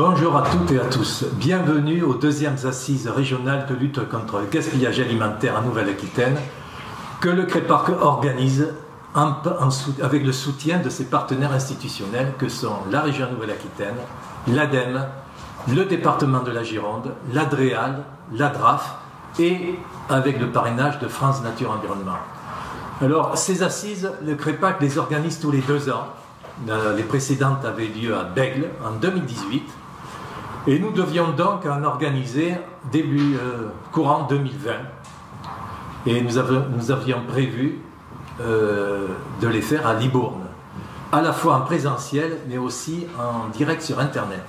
Bonjour à toutes et à tous. Bienvenue aux deuxièmes assises régionales de lutte contre le gaspillage alimentaire en Nouvelle-Aquitaine que le CREPAC organise avec le soutien de ses partenaires institutionnels que sont la région Nouvelle-Aquitaine, l'ADEME, le département de la Gironde, l'ADREAL, l'ADRAF et avec le parrainage de France Nature Environnement. Alors, ces assises, le CREPAC les organise tous les 2 ans. Les précédentes avaient lieu à Bègles en 2018 et nous devions donc en organiser courant 2020 et nous avions prévu de les faire à Libourne, à la fois en présentiel mais aussi en direct sur internet.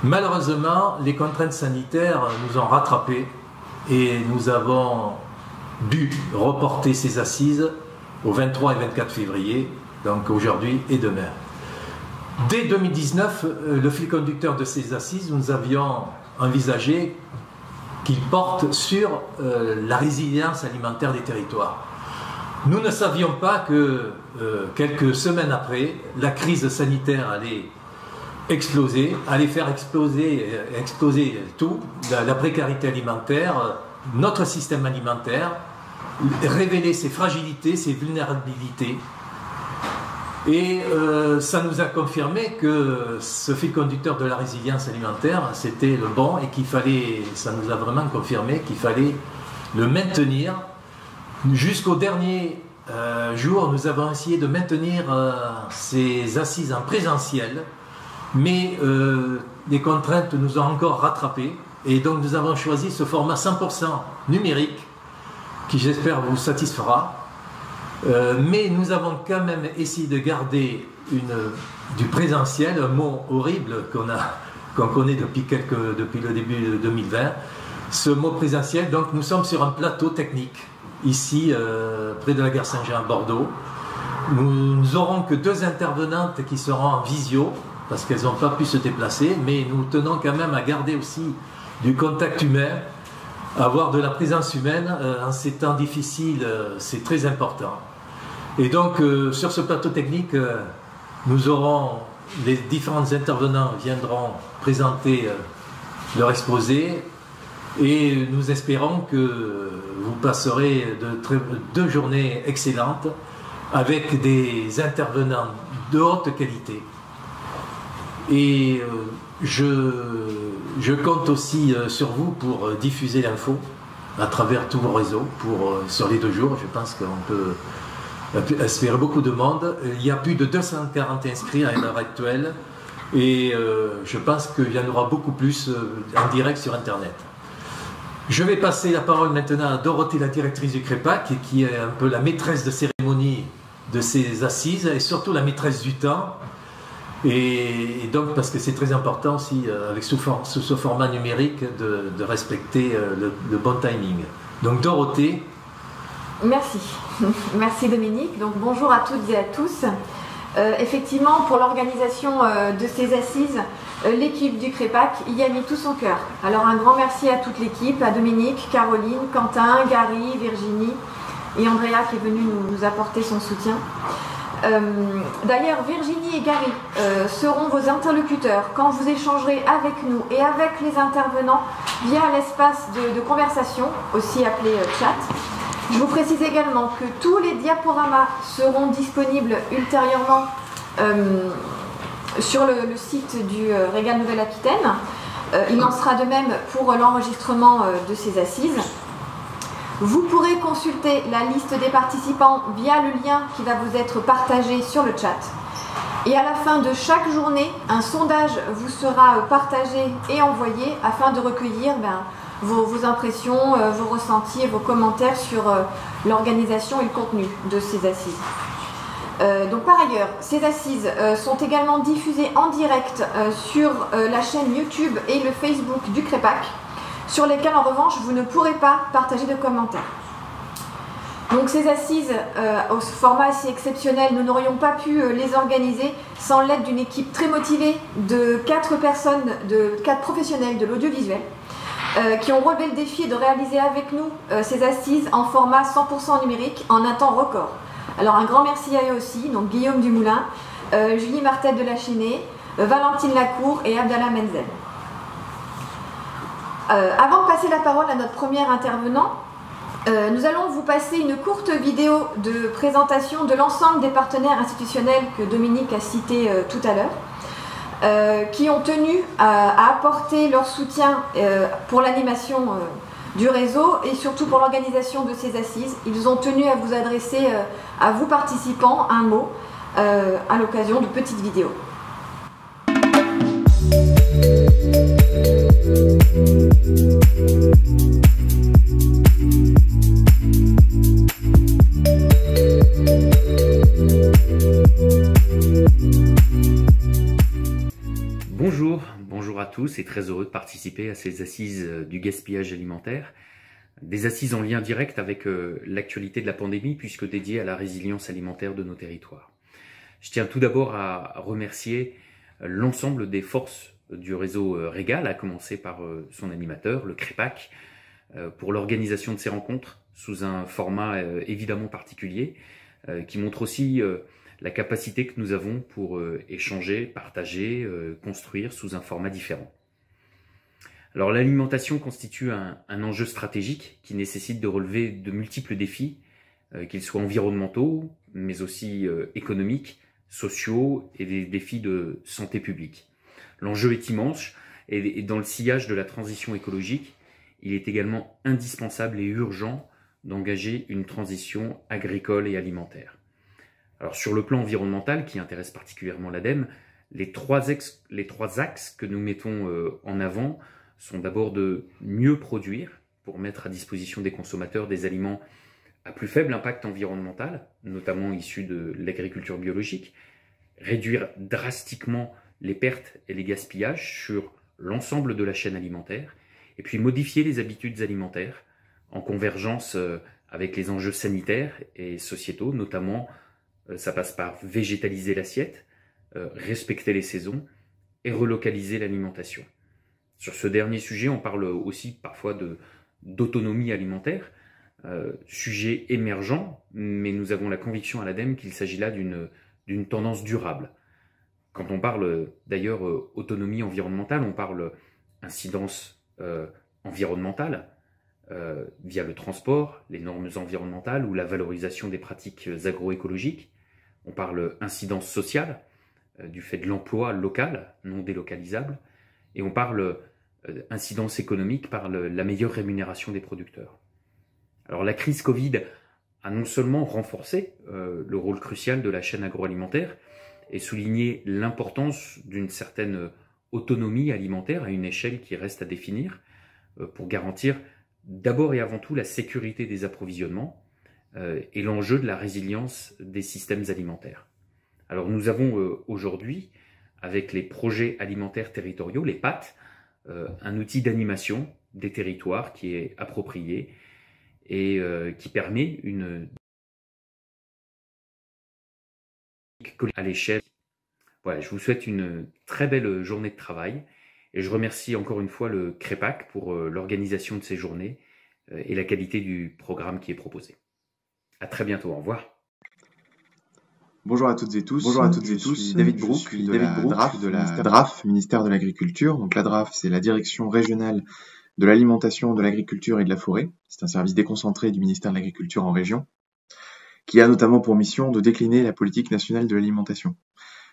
Malheureusement, les contraintes sanitaires nous ont rattrapés et nous avons dû reporter ces assises au 23 et 24 février, donc aujourd'hui et demain. Dès 2019, le fil conducteur de ces assises, nous avions envisagé qu'il porte sur la résilience alimentaire des territoires. Nous ne savions pas que quelques semaines après, la crise sanitaire allait exploser, allait faire exploser tout, la précarité alimentaire, notre système alimentaire, révéler ses fragilités, ses vulnérabilités. Et ça nous a confirmé que ce fil conducteur de la résilience alimentaire, c'était le bon et qu'il fallait, ça nous a vraiment confirmé qu'il fallait le maintenir. Jusqu'au dernier jour, nous avons essayé de maintenir ces assises en présentiel, mais les contraintes nous ont encore rattrapés et donc nous avons choisi ce format 100% numérique qui, j'espère, vous satisfera. Mais nous avons quand même essayé de garder du présentiel, un mot horrible qu'on connaît depuis le début de 2020. Ce mot présentiel, donc nous sommes sur un plateau technique, ici, près de la gare Saint-Jean à Bordeaux. Nous n'aurons que 2 intervenantes qui seront en visio, parce qu'elles n'ont pas pu se déplacer, mais nous tenons quand même à garder aussi du contact humain. Avoir de la présence humaine en ces temps difficiles, c'est très important. Et donc, sur ce plateau technique, les différents intervenants viendront présenter leur exposé et nous espérons que vous passerez 2 journées excellentes avec des intervenants de haute qualité. Et je compte aussi sur vous pour diffuser l'info à travers tous vos réseaux sur les 2 jours. Je pense qu'on peut espérer beaucoup de monde. Il y a plus de 240 inscrits à l'heure actuelle et je pense qu'il y en aura beaucoup plus en direct sur Internet. Je vais passer la parole maintenant à Dorothée, la directrice du CREPAC, qui est un peu la maîtresse de cérémonie de ces assises et surtout la maîtresse du temps. Et donc, parce que c'est très important aussi, avec sous ce format numérique, de respecter le bon timing. Donc, Dorothée. Merci. Merci Dominique. Donc, bonjour à toutes et à tous. Effectivement, pour l'organisation de ces assises, l'équipe du CREPAC y a mis tout son cœur. Alors, un grand merci à toute l'équipe, à Dominique, Caroline, Quentin, Gary, Virginie et Andrea qui est venue nous apporter son soutien. D'ailleurs, Virginie et Gary seront vos interlocuteurs quand vous échangerez avec nous et avec les intervenants via l'espace de conversation, aussi appelé chat. Je vous précise également que tous les diaporamas seront disponibles ultérieurement sur le site du Régal Nouvelle-Aquitaine. Il en sera de même pour l'enregistrement de ces assises. Vous pourrez consulter la liste des participants via le lien qui va vous être partagé sur le chat. Et à la fin de chaque journée, un sondage vous sera partagé et envoyé afin de recueillir vos impressions, vos ressentis et vos commentaires sur l'organisation et le contenu de ces assises. Donc par ailleurs, ces assises sont également diffusées en direct sur la chaîne YouTube et le Facebook du CREPAC, sur lesquels en revanche vous ne pourrez pas partager de commentaires. Donc ces assises au format si exceptionnel, nous n'aurions pas pu les organiser sans l'aide d'une équipe très motivée de 4 professionnels de l'audiovisuel qui ont relevé le défi de réaliser avec nous ces assises en format 100% numérique en un temps record. Alors un grand merci à eux aussi, donc Guillaume Dumoulin, Julie Martel de la Chênaie, Valentine Lacour et Abdallah Menzel. Avant de passer la parole à notre premier intervenant, nous allons vous passer une courte vidéo de présentation de l'ensemble des partenaires institutionnels que Dominique a cités tout à l'heure, qui ont tenu à apporter leur soutien pour l'animation du réseau et surtout pour l'organisation de ces assises. Ils ont tenu à vous adresser, à vous participants, un mot à l'occasion de petites vidéos. Bonjour à tous et très heureux de participer à ces assises du gaspillage alimentaire. Des assises en lien direct avec l'actualité de la pandémie puisque dédiées à la résilience alimentaire de nos territoires. Je tiens tout d'abord à remercier l'ensemble des forces du réseau Régal, à commencer par son animateur, le CREPAC, pour l'organisation de ces rencontres sous un format évidemment particulier, qui montre aussi la capacité que nous avons pour échanger, partager, construire sous un format différent. Alors l'alimentation constitue un enjeu stratégique qui nécessite de relever de multiples défis, qu'ils soient environnementaux, mais aussi économiques, sociaux et des défis de santé publique. L'enjeu est immense et dans le sillage de la transition écologique, il est également indispensable et urgent d'engager une transition agricole et alimentaire. Alors sur le plan environnemental, qui intéresse particulièrement l'ADEME, les trois axes que nous mettons en avant sont d'abord de mieux produire pour mettre à disposition des consommateurs des aliments à plus faible impact environnemental, notamment issus de l'agriculture biologique, réduire drastiquement les pertes et les gaspillages sur l'ensemble de la chaîne alimentaire, et puis modifier les habitudes alimentaires en convergence avec les enjeux sanitaires et sociétaux, notamment ça passe par végétaliser l'assiette, respecter les saisons et relocaliser l'alimentation. Sur ce dernier sujet, on parle aussi parfois d'autonomie alimentaire, sujet émergent, mais nous avons la conviction à l'ADEME qu'il s'agit là d'une tendance durable. Quand on parle d'ailleurs autonomie environnementale, on parle incidence environnementale via le transport, les normes environnementales ou la valorisation des pratiques agroécologiques. On parle incidence sociale du fait de l'emploi local, non délocalisable, et on parle incidence économique par la meilleure rémunération des producteurs. Alors la crise Covid a non seulement renforcé le rôle crucial de la chaîne agroalimentaire et souligné l'importance d'une certaine autonomie alimentaire à une échelle qui reste à définir pour garantir d'abord et avant tout la sécurité des approvisionnements et l'enjeu de la résilience des systèmes alimentaires. Alors nous avons aujourd'hui, avec les projets alimentaires territoriaux, les PAT, un outil d'animation des territoires qui est approprié et qui permet une à l'échelle. Voilà, je vous souhaite une très belle journée de travail et je remercie encore une fois le CREPAC pour l'organisation de ces journées et la qualité du programme qui est proposé. À très bientôt, au revoir. Bonjour à toutes et tous. Je suis David Brouk, de la DRAF, ministère de l'Agriculture. Donc la DRAF, c'est la Direction régionale de l'alimentation, de l'agriculture et de la forêt. C'est un service déconcentré du ministère de l'Agriculture en région, qui a notamment pour mission de décliner la politique nationale de l'alimentation.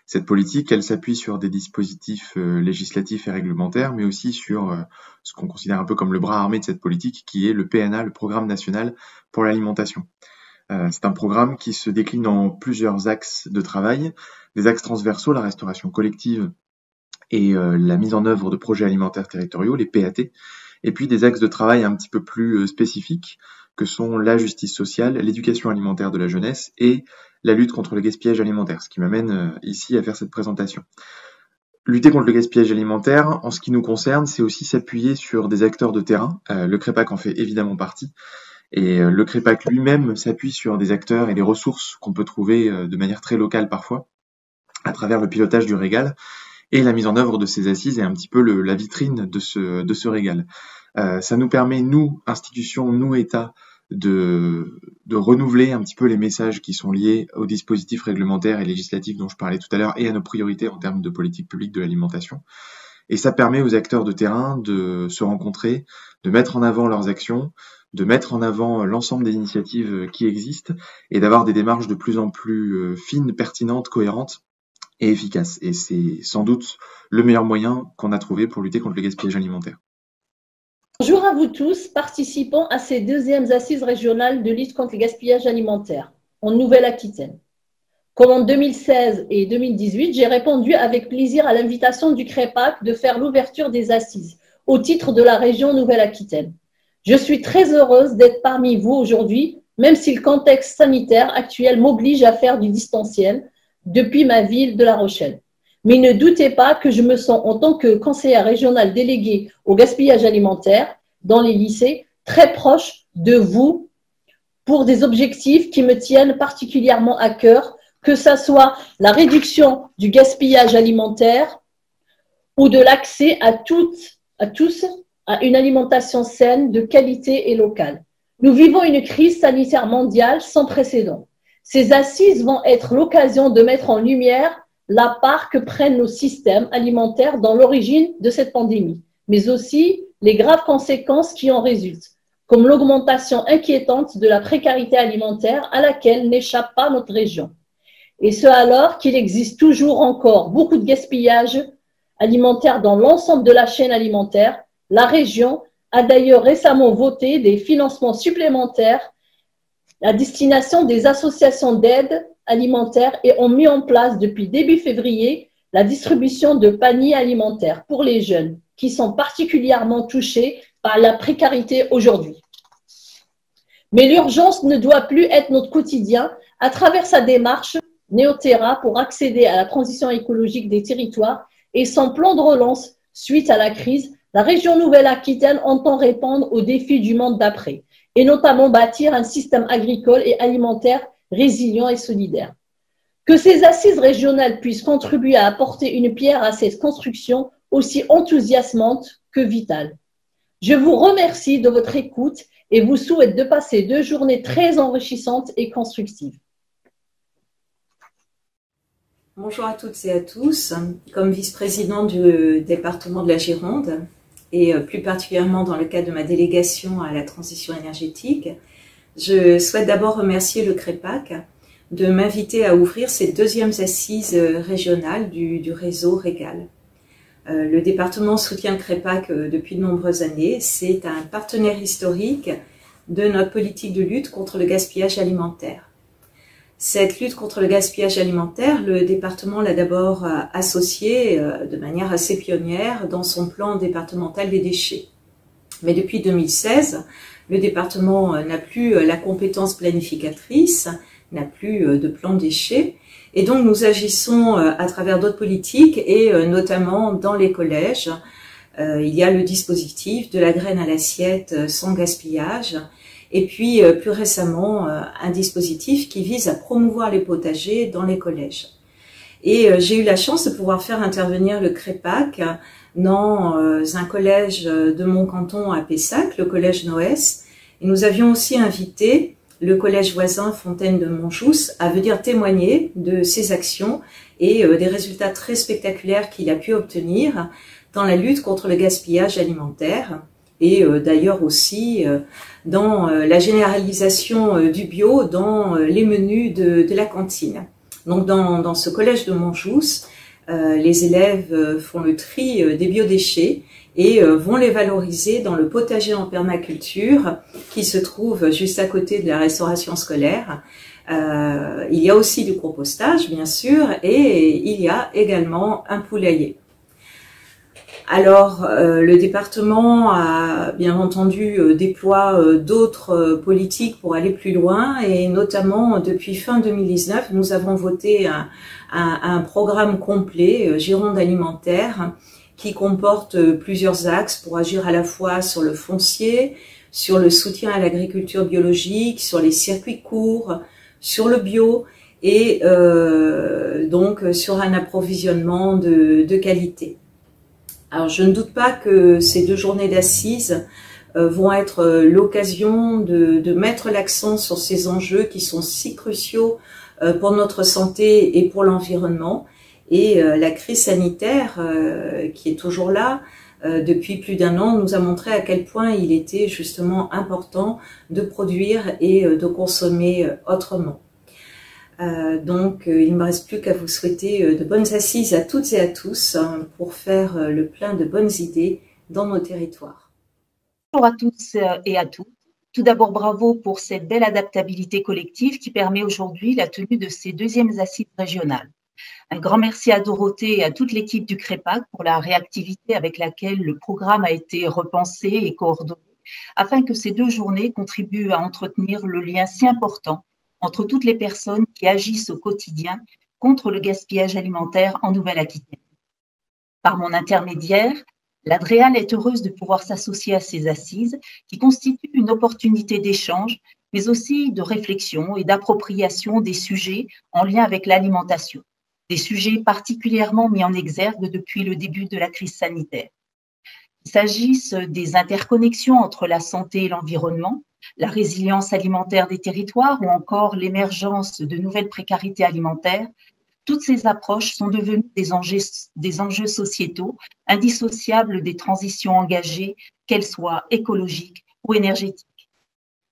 Cette politique, elle s'appuie sur des dispositifs législatifs et réglementaires, mais aussi sur ce qu'on considère un peu comme le bras armé de cette politique, qui est le PNA, le Programme national pour l'alimentation. C'est un programme qui se décline en plusieurs axes de travail, des axes transversaux, la restauration collective et la mise en œuvre de projets alimentaires territoriaux, les PAT, et puis des axes de travail un petit peu plus spécifiques, que sont la justice sociale, l'éducation alimentaire de la jeunesse et la lutte contre le gaspillage alimentaire, ce qui m'amène ici à faire cette présentation. Lutter contre le gaspillage alimentaire, en ce qui nous concerne, c'est aussi s'appuyer sur des acteurs de terrain. Le CREPAC en fait évidemment partie. Et le CREPAC lui-même s'appuie sur des acteurs et des ressources qu'on peut trouver de manière très locale parfois, à travers le pilotage du Régal. Et la mise en œuvre de ces assises est un petit peu la vitrine de ce Régal. Ça nous permet, nous, institutions, nous, États, de renouveler un petit peu les messages qui sont liés aux dispositifs réglementaires et législatifs dont je parlais tout à l'heure et à nos priorités en termes de politique publique de l'alimentation. Et ça permet aux acteurs de terrain de se rencontrer, de mettre en avant leurs actions, de mettre en avant l'ensemble des initiatives qui existent et d'avoir des démarches de plus en plus fines, pertinentes, cohérentes et efficaces. Et c'est sans doute le meilleur moyen qu'on a trouvé pour lutter contre le gaspillage alimentaire. Bonjour à vous tous, participants à ces deuxièmes assises régionales de lutte contre le gaspillage alimentaire en Nouvelle-Aquitaine. Comme en 2016 et 2018, j'ai répondu avec plaisir à l'invitation du CREPAC de faire l'ouverture des assises au titre de la région Nouvelle-Aquitaine. Je suis très heureuse d'être parmi vous aujourd'hui, même si le contexte sanitaire actuel m'oblige à faire du distanciel depuis ma ville de La Rochelle. Mais ne doutez pas que je me sens, en tant que conseillère régionale déléguée au gaspillage alimentaire dans les lycées, très proche de vous pour des objectifs qui me tiennent particulièrement à cœur, que ce soit la réduction du gaspillage alimentaire ou de l'accès à tous à une alimentation saine, de qualité et locale. Nous vivons une crise sanitaire mondiale sans précédent. Ces assises vont être l'occasion de mettre en lumière la part que prennent nos systèmes alimentaires dans l'origine de cette pandémie, mais aussi les graves conséquences qui en résultent, comme l'augmentation inquiétante de la précarité alimentaire à laquelle n'échappe pas notre région. Et ce alors qu'il existe toujours encore beaucoup de gaspillage alimentaire dans l'ensemble de la chaîne alimentaire. La région a d'ailleurs récemment voté des financements supplémentaires à destination des associations d'aide alimentaire et ont mis en place depuis début février la distribution de paniers alimentaires pour les jeunes qui sont particulièrement touchés par la précarité aujourd'hui. Mais l'urgence ne doit plus être notre quotidien. À travers sa démarche Néoterra pour accéder à la transition écologique des territoires et son plan de relance suite à la crise, la région Nouvelle-Aquitaine entend répondre aux défis du monde d'après et notamment bâtir un système agricole et alimentaire résilient et solidaire. Que ces assises régionales puissent contribuer à apporter une pierre à cette construction aussi enthousiasmante que vitale. Je vous remercie de votre écoute et vous souhaite de passer 2 journées très enrichissantes et constructives. Bonjour à toutes et à tous. Comme vice-présidente du département de la Gironde, et plus particulièrement dans le cadre de ma délégation à la transition énergétique, je souhaite d'abord remercier le CREPAC de m'inviter à ouvrir ces deuxièmes assises régionales du réseau Régal. Le département soutient le CREPAC depuis de nombreuses années. C'est un partenaire historique de notre politique de lutte contre le gaspillage alimentaire. Cette lutte contre le gaspillage alimentaire, le département l'a d'abord associée de manière assez pionnière dans son plan départemental des déchets. Mais depuis 2016, le département n'a plus la compétence planificatrice, n'a plus de plan déchets, et donc nous agissons à travers d'autres politiques et notamment dans les collèges. Il y a le dispositif de la graine à l'assiette sans gaspillage, et puis plus récemment un dispositif qui vise à promouvoir les potagers dans les collèges. Et j'ai eu la chance de pouvoir faire intervenir le CREPAC dans un collège de mon canton à Pessac, le collège Noès, et nous avions aussi invité le collège voisin Fontaine de Montjousse à venir témoigner de ses actions et des résultats très spectaculaires qu'il a pu obtenir dans la lutte contre le gaspillage alimentaire et d'ailleurs aussi dans la généralisation du bio dans les menus de la cantine. Donc dans ce collège de Montjousse, les élèves font le tri des biodéchets et vont les valoriser dans le potager en permaculture qui se trouve juste à côté de la restauration scolaire. Il y a aussi du compostage, bien sûr, et il y a également un poulailler. Alors, le département a bien entendu déploie d'autres politiques pour aller plus loin et notamment depuis fin 2019, nous avons voté un programme complet Gironde alimentaire qui comporte plusieurs axes pour agir à la fois sur le foncier, sur le soutien à l'agriculture biologique, sur les circuits courts, sur le bio et donc sur un approvisionnement de qualité. Alors je ne doute pas que ces 2 journées d'assises vont être l'occasion de mettre l'accent sur ces enjeux qui sont si cruciaux pour notre santé et pour l'environnement. Et la crise sanitaire qui est toujours là depuis plus d'1 an nous a montré à quel point il était justement important de produire et de consommer autrement. Donc il ne me reste plus qu'à vous souhaiter de bonnes assises à toutes et à tous pour faire le plein de bonnes idées dans nos territoires. Bonjour à tous et à toutes. Tout d'abord, bravo pour cette belle adaptabilité collective qui permet aujourd'hui la tenue de ces 2e assises régionales. Un grand merci à Dorothée et à toute l'équipe du CREPAC pour la réactivité avec laquelle le programme a été repensé et coordonné, afin que ces 2 journées contribuent à entretenir le lien si important entre toutes les personnes qui agissent au quotidien contre le gaspillage alimentaire en Nouvelle-Aquitaine. Par mon intermédiaire, l'Adréal est heureuse de pouvoir s'associer à ces assises qui constituent une opportunité d'échange, mais aussi de réflexion et d'appropriation des sujets en lien avec l'alimentation, des sujets particulièrement mis en exergue depuis le début de la crise sanitaire. Qu'il s'agisse des interconnexions entre la santé et l'environnement, la résilience alimentaire des territoires ou encore l'émergence de nouvelles précarités alimentaires, toutes ces approches sont devenues des enjeux sociétaux indissociables des transitions engagées, qu'elles soient écologiques ou énergétiques.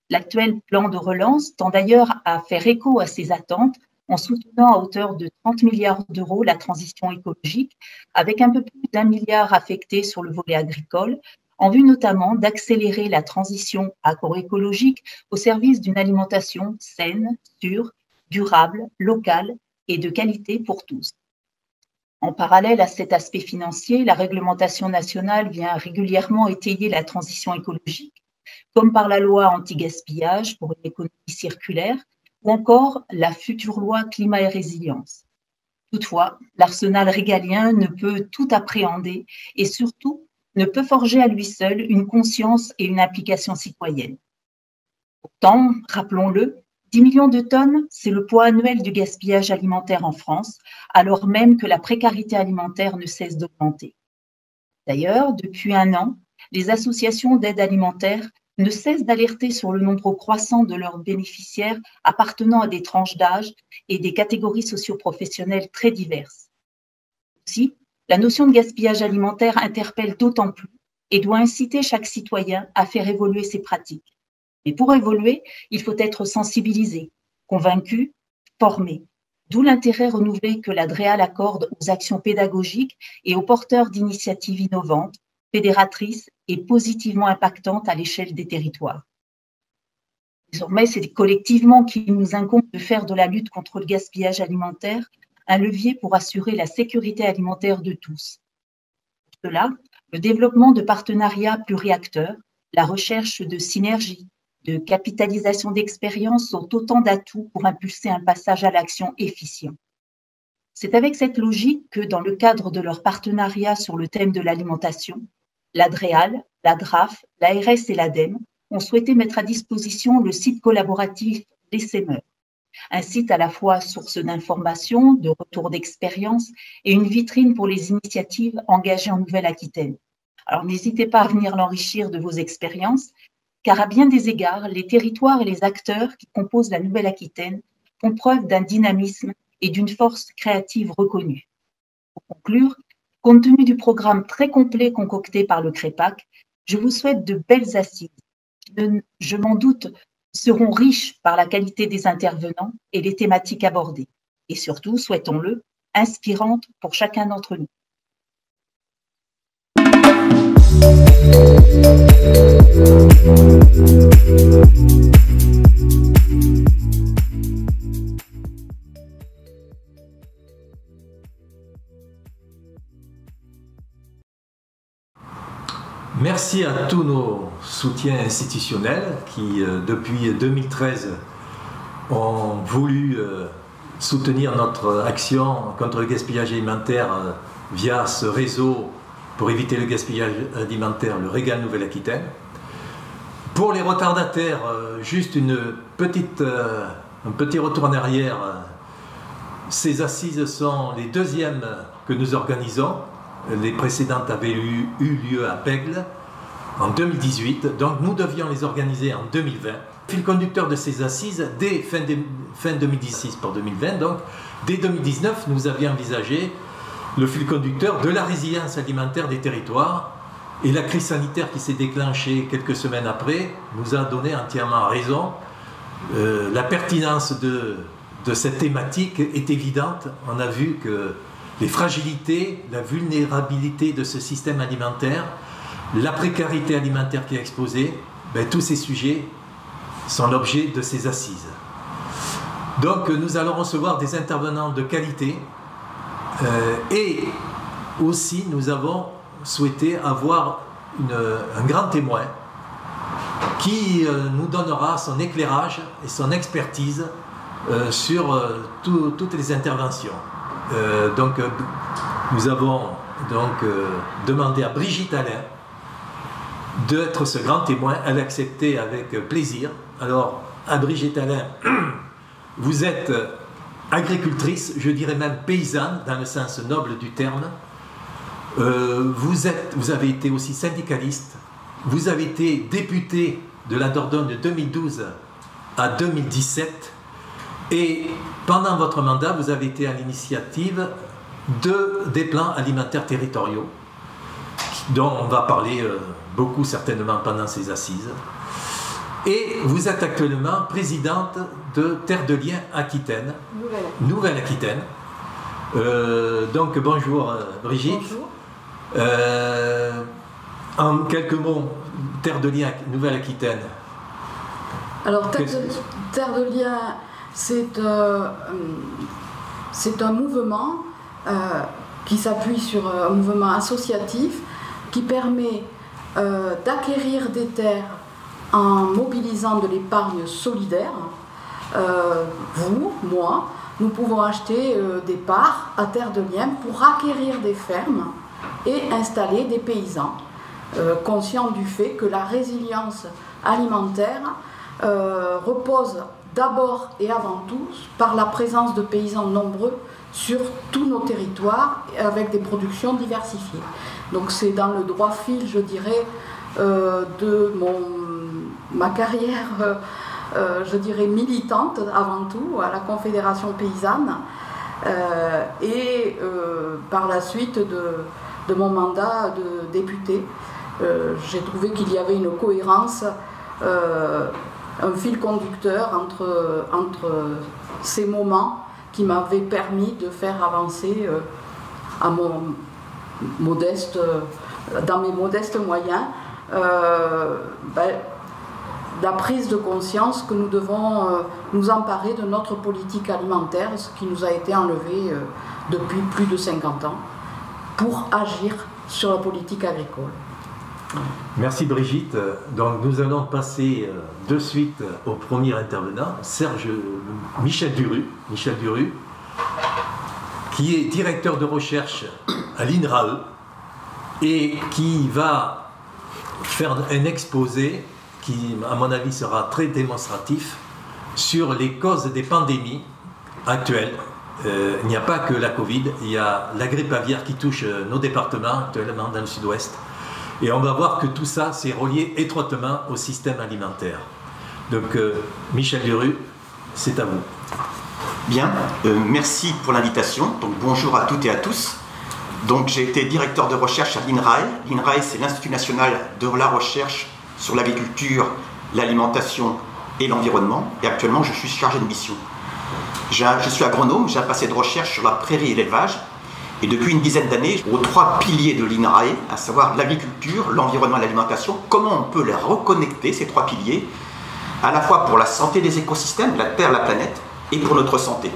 L'actuel plan de relance tend d'ailleurs à faire écho à ces attentes en soutenant à hauteur de 30 milliards d'euros la transition écologique, avec un peu plus d'1 milliard affecté sur le volet agricole, en vue notamment d'accélérer la transition agroécologique au service d'une alimentation saine, sûre, durable, locale et de qualité pour tous. En parallèle à cet aspect financier, la réglementation nationale vient régulièrement étayer la transition écologique, comme par la loi anti-gaspillage pour une économie circulaire, ou encore la future loi climat et résilience. Toutefois, l'arsenal régalien ne peut tout appréhender et surtout ne peut forger à lui seul une conscience et une implication citoyenne. Pourtant, rappelons-le, 10 millions de tonnes, c'est le poids annuel du gaspillage alimentaire en France, alors même que la précarité alimentaire ne cesse d'augmenter. D'ailleurs, depuis 1 an, les associations d'aide alimentaire ne cessent d'alerter sur le nombre croissant de leurs bénéficiaires appartenant à des tranches d'âge et des catégories socio-professionnelles très diverses. Aussi, la notion de gaspillage alimentaire interpelle d'autant plus et doit inciter chaque citoyen à faire évoluer ses pratiques. Mais pour évoluer, il faut être sensibilisé, convaincu, formé. D'où l'intérêt renouvelé que l'Adréal accorde aux actions pédagogiques et aux porteurs d'initiatives innovantes, fédératrices et positivement impactantes à l'échelle des territoires. Désormais, c'est collectivement qu'il nous incombe de faire de la lutte contre le gaspillage alimentaire un levier pour assurer la sécurité alimentaire de tous. Pour cela, le développement de partenariats pluriacteurs, la recherche de synergies, de capitalisation d'expériences sont autant d'atouts pour impulser un passage à l'action efficient. C'est avec cette logique que, dans le cadre de leur partenariat sur le thème de l'alimentation, l'Adréal, la DRAF, l'ARS et l'ADEME ont souhaité mettre à disposition le site collaboratif l'Essaimeur, un site à la fois source d'informations, de retours d'expérience et une vitrine pour les initiatives engagées en Nouvelle-Aquitaine. Alors n'hésitez pas à venir l'enrichir de vos expériences, car à bien des égards, les territoires et les acteurs qui composent la Nouvelle-Aquitaine font preuve d'un dynamisme et d'une force créative reconnue. Pour conclure, compte tenu du programme très complet concocté par le CREPAC, je vous souhaite de belles assises qui, je m'en doute, seront riches par la qualité des intervenants et les thématiques abordées. Et surtout, souhaitons-le, inspirantes pour chacun d'entre nous. Merci à tous nos soutiens institutionnels qui, depuis 2013, ont voulu soutenir notre action contre le gaspillage alimentaire via ce réseau pour éviter le gaspillage alimentaire, le Régal Nouvelle-Aquitaine. Pour les retardataires, juste un petit retour en arrière. Ces assises sont les 2e que nous organisons. Les précédentes avaient eu lieu à Pègle en 2018, donc nous devions les organiser en 2020. Le fil conducteur de ces assises, dès fin 2016 pour 2020, donc dès 2019, nous avions envisagé le fil conducteur de la résilience alimentaire des territoires, et la crise sanitaire qui s'est déclenchée quelques semaines après nous a donné entièrement raison. La pertinence de cette thématique est évidente. On a vu que les fragilités, la vulnérabilité de ce système alimentaire, la précarité alimentaire qui est exposée, tous ces sujets sont l'objet de ces assises. Donc nous allons recevoir des intervenants de qualité et aussi nous avons souhaité avoir un grand témoin qui nous donnera son éclairage et son expertise sur toutes les interventions. Nous avons demandé à Brigitte Alain d'être ce grand témoin. Elle a accepté avec plaisir. Alors, à Brigitte Alain, vous êtes agricultrice, je dirais même paysanne, dans le sens noble du terme. Vous avez été aussi syndicaliste. Vous avez été députée de la Dordogne de 2012 à 2017. Et pendant votre mandat, vous avez été à l'initiative des plans alimentaires territoriaux, dont on va parler beaucoup certainement pendant ces assises. Et vous êtes actuellement présidente de Terre de Liens Aquitaine, Nouvelle-Aquitaine. Donc bonjour Brigitte. Bonjour. En quelques mots, Terre de Liens Nouvelle-Aquitaine. Alors Terre de Liens, c'est un mouvement qui s'appuie sur un mouvement associatif qui permet d'acquérir des terres en mobilisant de l'épargne solidaire. Vous, moi, nous pouvons acheter des parts à Terre de Liens pour acquérir des fermes et installer des paysans, conscients du fait que la résilience alimentaire repose d'abord et avant tout par la présence de paysans nombreux sur tous nos territoires avec des productions diversifiées. Donc c'est dans le droit fil, je dirais, de ma carrière, je dirais, militante avant tout à la Confédération paysanne et par la suite de mon mandat de député. J'ai trouvé qu'il y avait une cohérence, un fil conducteur entre ces moments qui m'avaient permis de faire avancer dans mes modestes moyens la prise de conscience que nous devons nous emparer de notre politique alimentaire, ce qui nous a été enlevé depuis plus de 50 ans, pour agir sur la politique agricole. Merci Brigitte. Donc nous allons passer de suite au premier intervenant, Michel Duru, qui est directeur de recherche à l'INRAE et qui va faire un exposé qui, à mon avis, sera très démonstratif sur les causes des pandémies actuelles. Il n'y a pas que la Covid, il y a la grippe aviaire qui touche nos départements actuellement dans le sud-ouest. Et on va voir que tout ça, c'est relié étroitement au système alimentaire. Donc, Michel Duru, c'est à vous. Bien, merci pour l'invitation. Donc, bonjour à toutes et à tous. Donc, j'ai été directeur de recherche à l'INRAE. L'INRAE, c'est l'Institut national de la recherche sur l'agriculture, l'alimentation et l'environnement. Et actuellement, je suis chargé de mission. Je suis agronome, j'ai un passé de recherche sur la prairie et l'élevage. Et depuis une dizaine d'années, aux trois piliers de l'INRAE, à savoir l'agriculture, l'environnement et l'alimentation, comment on peut les reconnecter, ces trois piliers, à la fois pour la santé des écosystèmes, la Terre, la planète, et pour notre santé.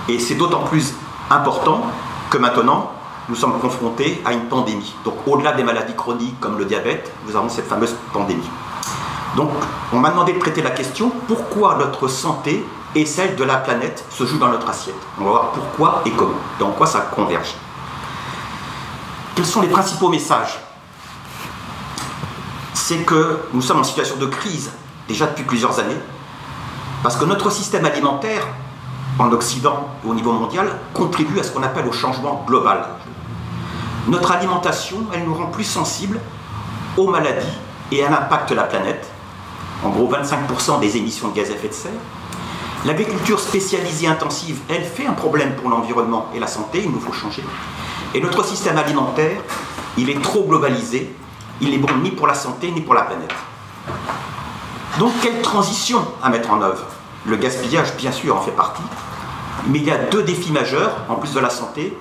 Et c'est d'autant plus important que maintenant, nous sommes confrontés à une pandémie. Donc au-delà des maladies chroniques comme le diabète, nous avons cette fameuse pandémie. Donc on m'a demandé de traiter la question, pourquoi notre santé et celle de la planète se joue dans notre assiette. On va voir pourquoi et comment, et en quoi ça converge. Quels sont les principaux messages? C'est que nous sommes en situation de crise, déjà depuis plusieurs années, parce que notre système alimentaire, en Occident et au niveau mondial, contribue à ce qu'on appelle au changement global. Notre alimentation, elle nous rend plus sensibles aux maladies et à l'impact de la planète, en gros 25% des émissions de gaz à effet de serre. L'agriculture spécialisée intensive, elle fait un problème pour l'environnement et la santé, il nous faut changer. Et notre système alimentaire, il est trop globalisé, il n'est bon ni pour la santé ni pour la planète. Donc quelle transition à mettre en œuvre? Le gaspillage, bien sûr, en fait partie, mais il y a deux défis majeurs, en plus de la santé,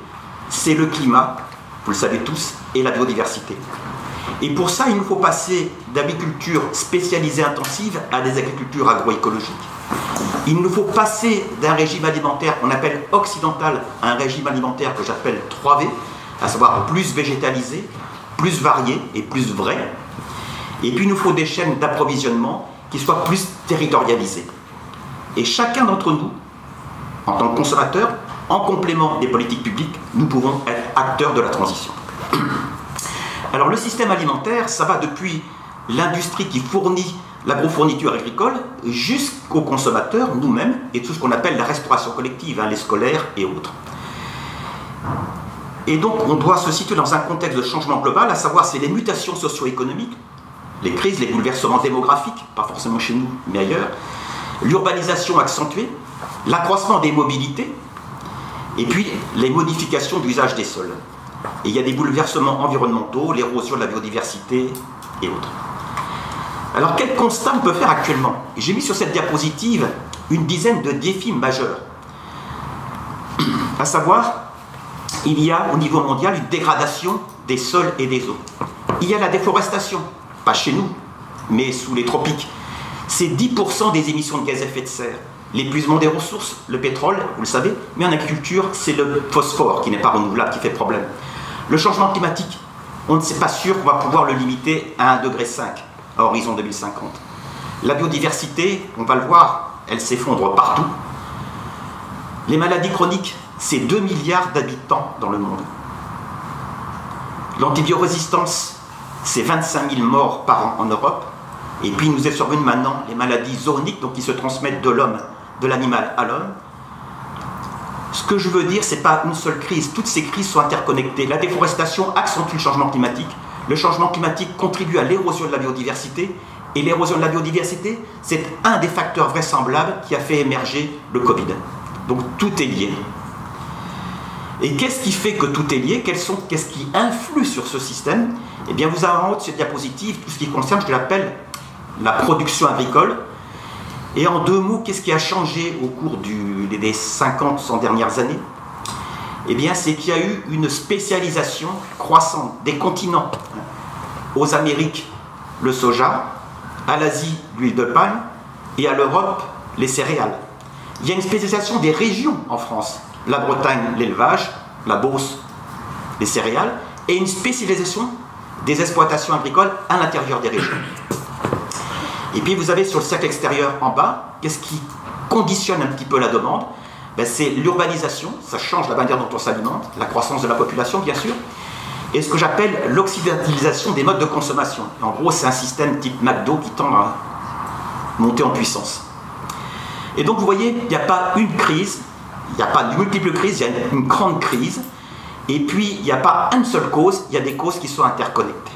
c'est le climat, vous le savez tous, et la biodiversité. Et pour ça, il nous faut passer d'agriculture spécialisée intensive à des agricultures agroécologiques. Il nous faut passer d'un régime alimentaire qu'on appelle occidental à un régime alimentaire que j'appelle 3V, à savoir plus végétalisé, plus varié et plus vrai. Et puis il nous faut des chaînes d'approvisionnement qui soient plus territorialisées. Et chacun d'entre nous, en tant que consommateur, en complément des politiques publiques, nous pouvons être acteurs de la transition. Alors le système alimentaire, ça va depuis l'industrie qui fournit l'agrofourniture agricole jusqu'aux consommateurs, nous-mêmes, et tout ce qu'on appelle la restauration collective, les scolaires et autres. Et donc on doit se situer dans un contexte de changement global, à savoir c'est les mutations socio-économiques, les crises, les bouleversements démographiques, pas forcément chez nous, mais ailleurs, l'urbanisation accentuée, l'accroissement des mobilités, et puis les modifications d'usage des sols. Et il y a des bouleversements environnementaux, l'érosion de la biodiversité et autres. Alors quel constat on peut faire actuellement? J'ai mis sur cette diapositive une dizaine de défis majeurs. À savoir, il y a au niveau mondial une dégradation des sols et des eaux. Il y a la déforestation, pas chez nous, mais sous les tropiques. C'est 10% des émissions de gaz à effet de serre. L'épuisement des ressources, le pétrole, vous le savez, mais en agriculture, c'est le phosphore qui n'est pas renouvelable, qui fait problème. Le changement climatique, on ne sait pas sûr qu'on va pouvoir le limiter à 1,5 degré à horizon 2050. La biodiversité, on va le voir, elle s'effondre partout. Les maladies chroniques, c'est 2 milliards d'habitants dans le monde. L'antibiorésistance, c'est 25 000 morts par an en Europe. Et puis nous est survenu maintenant les maladies zooniques, donc qui se transmettent de l'homme, de l'animal à l'homme. Ce que je veux dire, ce n'est pas une seule crise, toutes ces crises sont interconnectées. La déforestation accentue le changement climatique. Le changement climatique contribue à l'érosion de la biodiversité. Et l'érosion de la biodiversité, c'est un des facteurs vraisemblables qui a fait émerger le Covid. Donc tout est lié. Et qu'est-ce qui fait que tout est lié? Qu'est-ce qui influe sur ce système? Eh bien, vous avez en haut de cette diapositive tout ce qui concerne ce que j'appelle la production agricole. Et en deux mots, qu'est-ce qui a changé au cours des 50-100 dernières années? Eh bien, c'est qu'il y a eu une spécialisation croissante des continents. Aux Amériques, le soja, à l'Asie, l'huile de palme, et à l'Europe, les céréales. Il y a une spécialisation des régions en France. La Bretagne, l'élevage, la Beauce, les céréales, et une spécialisation des exploitations agricoles à l'intérieur des régions. Et puis vous avez sur le cercle extérieur en bas, qu'est-ce qui conditionne un petit peu la demande? C'est l'urbanisation, ça change la manière dont on s'alimente, la croissance de la population bien sûr, et ce que j'appelle l'occidentalisation des modes de consommation. Et en gros, c'est un système type McDo qui tend à monter en puissance. Et donc vous voyez, il n'y a pas une crise, il n'y a pas de multiples crises, il y a une grande crise, et puis il n'y a pas une seule cause, il y a des causes qui sont interconnectées.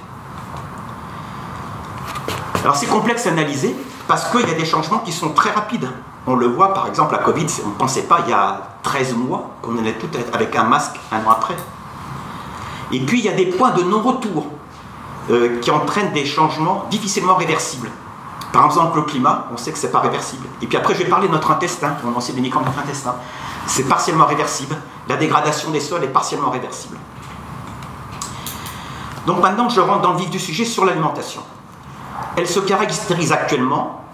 Alors c'est complexe à analyser parce qu'il y a des changements qui sont très rapides. On le voit par exemple, la Covid, on ne pensait pas il y a 13 mois qu'on allait tout être avec un masque un an après. Et puis il y a des points de non-retour qui entraînent des changements difficilement réversibles. Par exemple le climat, on sait que ce n'est pas réversible. Et puis après je vais parler de notre intestin, on enseigne les microbes de notre intestin. C'est partiellement réversible. La dégradation des sols est partiellement réversible. Donc maintenant je rentre dans le vif du sujet sur l'alimentation. Elle se caractérise actuellement,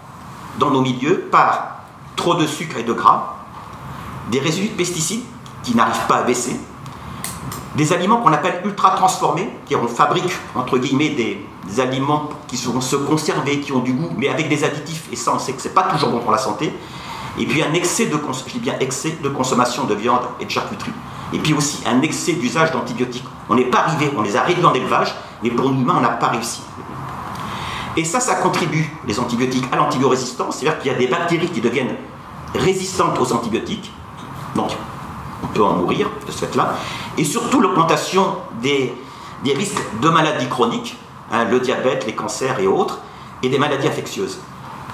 dans nos milieux, par trop de sucre et de gras, des résidus de pesticides qui n'arrivent pas à baisser, des aliments qu'on appelle ultra transformés, on fabrique, entre guillemets, des aliments qui vont se conserver, qui ont du goût, mais avec des additifs, et ça on sait que ce n'est pas toujours bon pour la santé, et puis un excès de consommation de viande et de charcuterie, et puis aussi un excès d'usage d'antibiotiques. On n'est pas arrivé, on les a réduits en élevage, mais pour l'humain on n'a pas réussi. Et ça contribue, les antibiotiques, à l'antibiorésistance, c'est-à-dire qu'il y a des bactéries qui deviennent résistantes aux antibiotiques, donc on peut en mourir de ce fait-là, et surtout l'augmentation des risques de maladies chroniques, hein, le diabète, les cancers et autres, et des maladies infectieuses.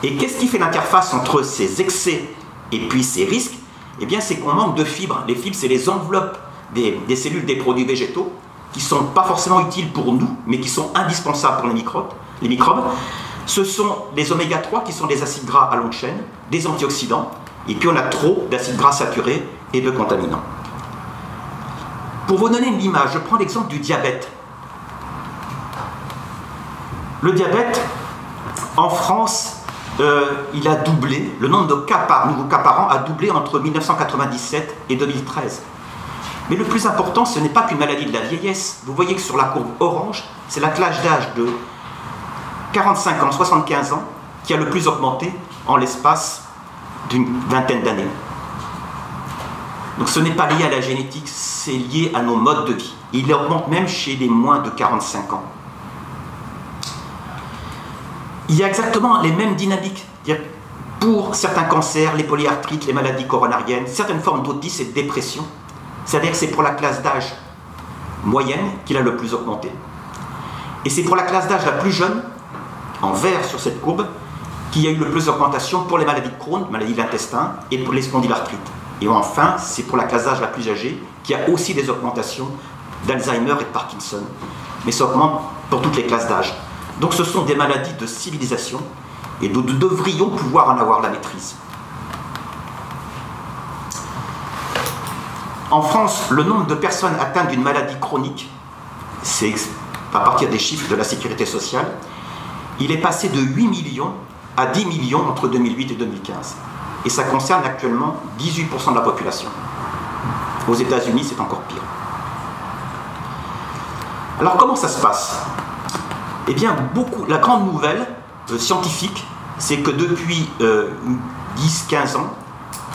Et qu'est-ce qui fait l'interface entre ces excès et puis ces risques? Eh bien, c'est qu'on manque de fibres. Les fibres, c'est les enveloppes des cellules des produits végétaux qui ne sont pas forcément utiles pour nous, mais qui sont indispensables pour les microbes. Ce sont les oméga 3 qui sont des acides gras à longue chaîne, des antioxydants, et puis on a trop d'acides gras saturés et de contaminants. Pour vous donner une image, je prends l'exemple du diabète. Le diabète, en France, il a doublé, le nombre de nouveaux cas par an a doublé entre 1997 et 2013. Mais le plus important, ce n'est pas qu'une maladie de la vieillesse. Vous voyez que sur la courbe orange, c'est la classe d'âge de 45 ans, 75 ans, qui a le plus augmenté en l'espace d'une vingtaine d'années. Donc ce n'est pas lié à la génétique, c'est lié à nos modes de vie. Il augmente même chez les moins de 45 ans. Il y a exactement les mêmes dynamiques. Pour certains cancers, les polyarthrites, les maladies coronariennes, certaines formes d'autisme et de dépression, c'est-à-dire que c'est pour la classe d'âge moyenne qu'il a le plus augmenté. Et c'est pour la classe d'âge la plus jeune, en vert sur cette courbe, qu'il y a eu le plus d'augmentation pour les maladies de Crohn, maladies de l'intestin, et pour les spondylarthrites. Et enfin, c'est pour la classe d'âge la plus âgée qu'il y a aussi des augmentations d'Alzheimer et de Parkinson. Mais ça augmente pour toutes les classes d'âge. Donc ce sont des maladies de civilisation et nous devrions pouvoir en avoir la maîtrise. En France, le nombre de personnes atteintes d'une maladie chronique, c'est à partir des chiffres de la sécurité sociale, il est passé de 8 millions à 10 millions entre 2008 et 2015. Et ça concerne actuellement 18% de la population. Aux États-Unis, c'est encore pire. Alors comment ça se passe? Eh bien, la grande nouvelle scientifique, c'est que depuis 10-15 ans,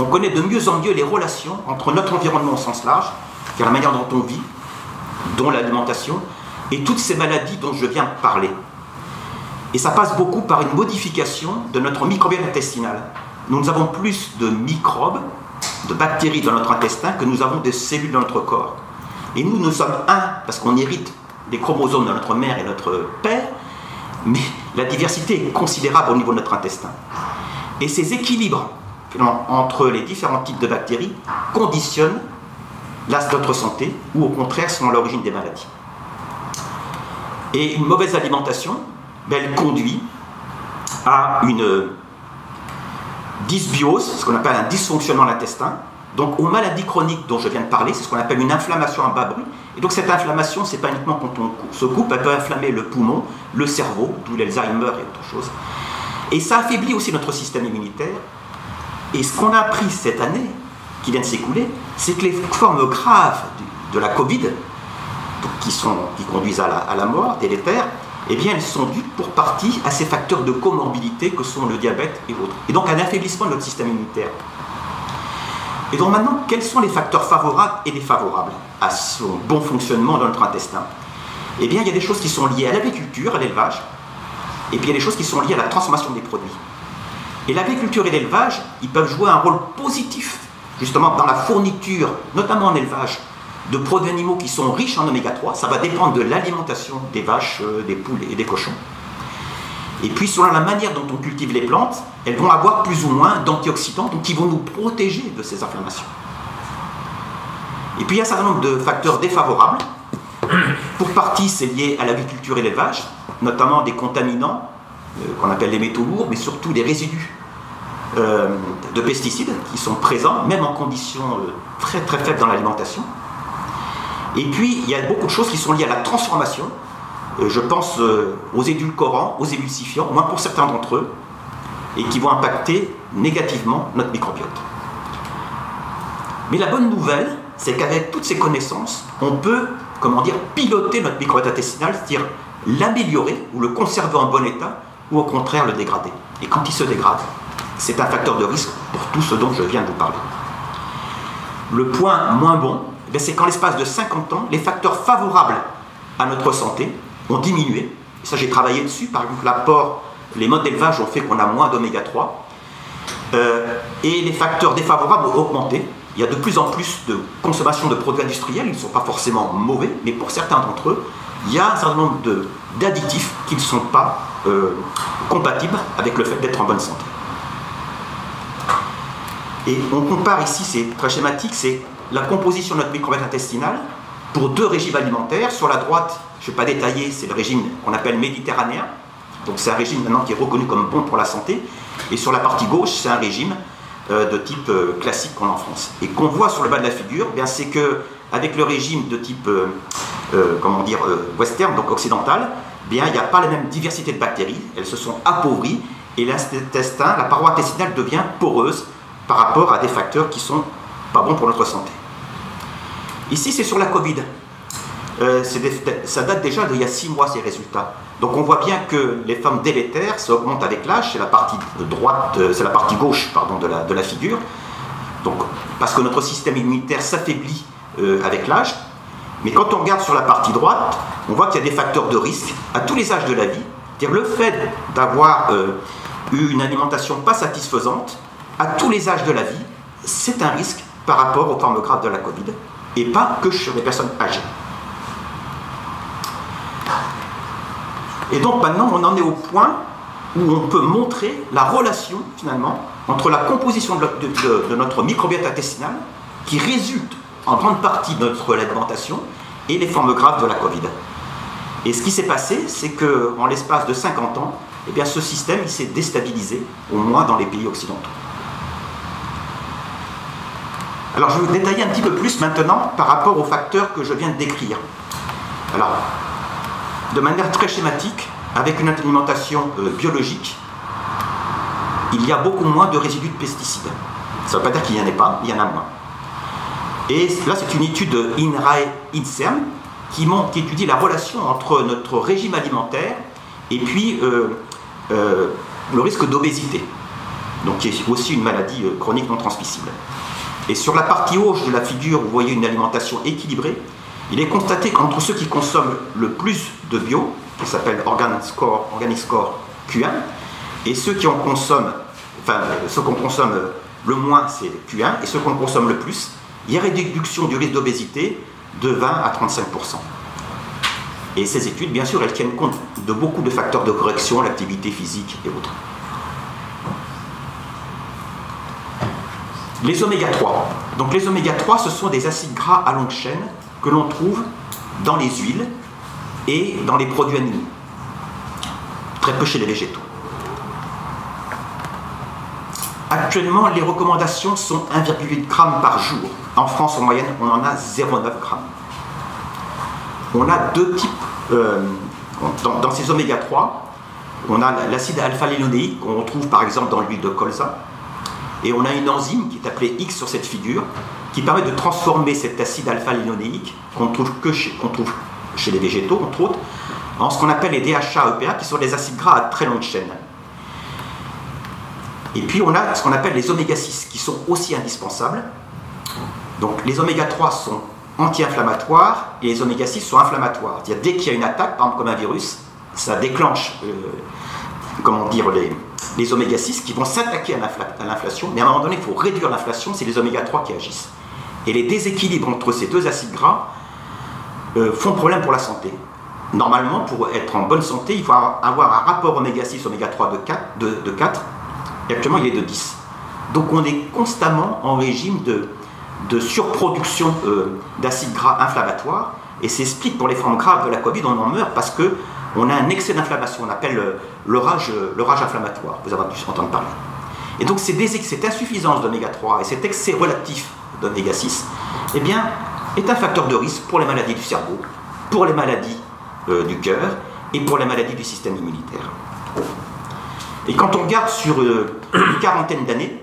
on connaît de mieux en mieux les relations entre notre environnement au sens large, qui est la manière dont on vit, dont l'alimentation, et toutes ces maladies dont je viens de parler. Et ça passe beaucoup par une modification de notre microbiome intestinal. Nous avons plus de microbes, de bactéries dans notre intestin que nous avons de cellules dans notre corps. Et nous sommes parce qu'on hérite des chromosomes de notre mère et notre père, mais la diversité est considérable au niveau de notre intestin. Et ces équilibres entre les différents types de bactéries conditionnent notre santé ou au contraire sont à l'origine des maladies. Et une mauvaise alimentation, elle conduit à une dysbiose, ce qu'on appelle un dysfonctionnement de l'intestin. Donc aux maladies chroniques dont je viens de parler, c'est ce qu'on appelle une inflammation à bas bruit. Et donc cette inflammation, c'est pas uniquement quand on se coupe, elle peut inflammer le poumon, le cerveau, d'où l'Alzheimer et autre chose. Et ça affaiblit aussi notre système immunitaire. Et ce qu'on a appris cette année, qui vient de s'écouler, c'est que les formes graves de la Covid, qui conduisent à la mort délétère, eh bien elles sont dues pour partie à ces facteurs de comorbidité que sont le diabète et autres. Et donc un affaiblissement de notre système immunitaire. Et donc maintenant, quels sont les facteurs favorables et défavorables à son bon fonctionnement dans notre intestin? Eh bien, il y a des choses qui sont liées à l'agriculture, à l'élevage, et puis il y a des choses qui sont liées à la transformation des produits. Et l'agriculture et l'élevage, ils peuvent jouer un rôle positif, justement, dans la fourniture, notamment en élevage, de produits animaux qui sont riches en oméga 3. Ça va dépendre de l'alimentation des vaches, des poules et des cochons. Et puis, selon la manière dont on cultive les plantes, elles vont avoir plus ou moins d'antioxydants, donc qui vont nous protéger de ces inflammations. Et puis, il y a un certain nombre de facteurs défavorables. Pour partie, c'est lié à l'agriculture et l'élevage, notamment des contaminants, qu'on appelle les métaux lourds, mais surtout des résidus de pesticides qui sont présents, même en conditions très très faibles dans l'alimentation. Et puis, il y a beaucoup de choses qui sont liées à la transformation. Je pense aux édulcorants, aux émulsifiants, au moins pour certains d'entre eux, et qui vont impacter négativement notre microbiote. Mais la bonne nouvelle, c'est qu'avec toutes ces connaissances, on peut, piloter notre microbiote intestinal, c'est-à-dire l'améliorer ou le conserver en bon état, ou au contraire le dégrader. Et quand il se dégrade, c'est un facteur de risque pour tout ce dont je viens de vous parler. Le point moins bon, c'est qu'en l'espace de 50 ans, les facteurs favorables à notre santé ont diminué. Et ça, j'ai travaillé dessus. Par exemple, l'apport, les modes d'élevage ont fait qu'on a moins d'oméga 3. Et les facteurs défavorables ont augmenté. Il y a de plus en plus de consommation de produits industriels. Ils ne sont pas forcément mauvais, mais pour certains d'entre eux, il y a un certain nombre d'additifs qui ne sont pas compatibles avec le fait d'être en bonne santé. Et on compare ici, c'est très schématique, c'est la composition de notre microbiote intestinal pour deux régimes alimentaires. Sur la droite, je ne vais pas détailler, c'est le régime qu'on appelle méditerranéen. Donc c'est un régime maintenant qui est reconnu comme bon pour la santé. Et sur la partie gauche, c'est un régime de type classique qu'on a en France. Et qu'on voit sur le bas de la figure, eh bien c'est qu'avec le régime de type western, donc occidental, eh bien il n'y a pas la même diversité de bactéries, elles se sont appauvries et l'intestin, la paroi intestinale devient poreuse par rapport à des facteurs qui ne sont pas bons pour notre santé. Ici c'est sur la Covid. Ça date déjà d'il y a 6 mois ces résultats. Donc on voit bien que les formes délétères, ça augmente avec l'âge, c'est la partie droite, c'est la partie gauche pardon, de la figure. Donc, parce que notre système immunitaire s'affaiblit avec l'âge. Mais quand on regarde sur la partie droite, on voit qu'il y a des facteurs de risque à tous les âges de la vie. C'est-à-dire le fait d'avoir eu une alimentation pas satisfaisante à tous les âges de la vie, c'est un risque par rapport aux formes graves de la Covid et pas que sur les personnes âgées. Et donc maintenant, on en est au point où on peut montrer la relation, finalement, entre la composition de notre microbiote intestinal, qui résulte en grande partie de notre alimentation, et les formes graves de la Covid. Et ce qui s'est passé, c'est qu'en l'espace de 50 ans, eh bien, ce système il s'est déstabilisé, au moins dans les pays occidentaux. Alors je vais vous détailler un petit peu plus maintenant par rapport aux facteurs que je viens de décrire. Alors, de manière très schématique, avec une alimentation biologique, il y a beaucoup moins de résidus de pesticides. Ça ne veut pas dire qu'il n'y en ait pas, il y en a moins. Et là, c'est une étude INRAE-INSERM qui étudie la relation entre notre régime alimentaire et puis le risque d'obésité, donc qui est aussi une maladie chronique non transmissible. Et sur la partie gauche de la figure, vous voyez une alimentation équilibrée. Il est constaté qu'entre ceux qui consomment le plus de bio, qui s'appelle Organic Score Q1, et ceux qui en consomment, enfin ceux qu'on consomme le moins, c'est Q1, et ceux qu'on consomme le plus, il y a réduction du risque d'obésité de 20 à 35%. Et ces études, bien sûr, elles tiennent compte de beaucoup de facteurs de correction, l'activité physique et autres. Les oméga 3. Donc les oméga 3, ce sont des acides gras à longue chaîne que l'on trouve dans les huiles et dans les produits animaux. Très peu chez les végétaux. Actuellement, les recommandations sont 1,8 g par jour. En France, en moyenne, on en a 0,9 g. On a deux types. Dans ces oméga 3, on a l'acide alpha-linoléique qu'on retrouve par exemple dans l'huile de colza. Et on a une enzyme qui est appelée X sur cette figure, qui permet de transformer cet acide alpha-linoléique qu'on trouve chez les végétaux, entre autres, en ce qu'on appelle les DHA-EPA, qui sont des acides gras à très longue chaîne. Et puis on a ce qu'on appelle les oméga 6, qui sont aussi indispensables. Donc les oméga 3 sont anti-inflammatoires et les oméga 6 sont inflammatoires. C'est-à-dire dès qu'il y a une attaque, par exemple comme un virus, ça déclenche les oméga 6 qui vont s'attaquer à l'inflation, mais à un moment donné il faut réduire l'inflation, c'est les oméga 3 qui agissent. Et les déséquilibres entre ces deux acides gras font problème pour la santé. Normalement, pour être en bonne santé, il faut avoir un rapport oméga 6, oméga 3 de 4, et actuellement il est de 10. Donc on est constamment en régime de surproduction d'acides gras inflammatoires, et ça explique pour les formes graves de la Covid, on en meurt parce qu'on a un excès d'inflammation, on appelle le rage inflammatoire, vous avez dû entendre parler. Et donc cette insuffisance d'oméga 3 et cet excès relatif d'oméga 6, eh bien, est un facteur de risque pour les maladies du cerveau, pour les maladies du cœur et pour les maladies du système immunitaire. Et quand on regarde sur une quarantaine d'années,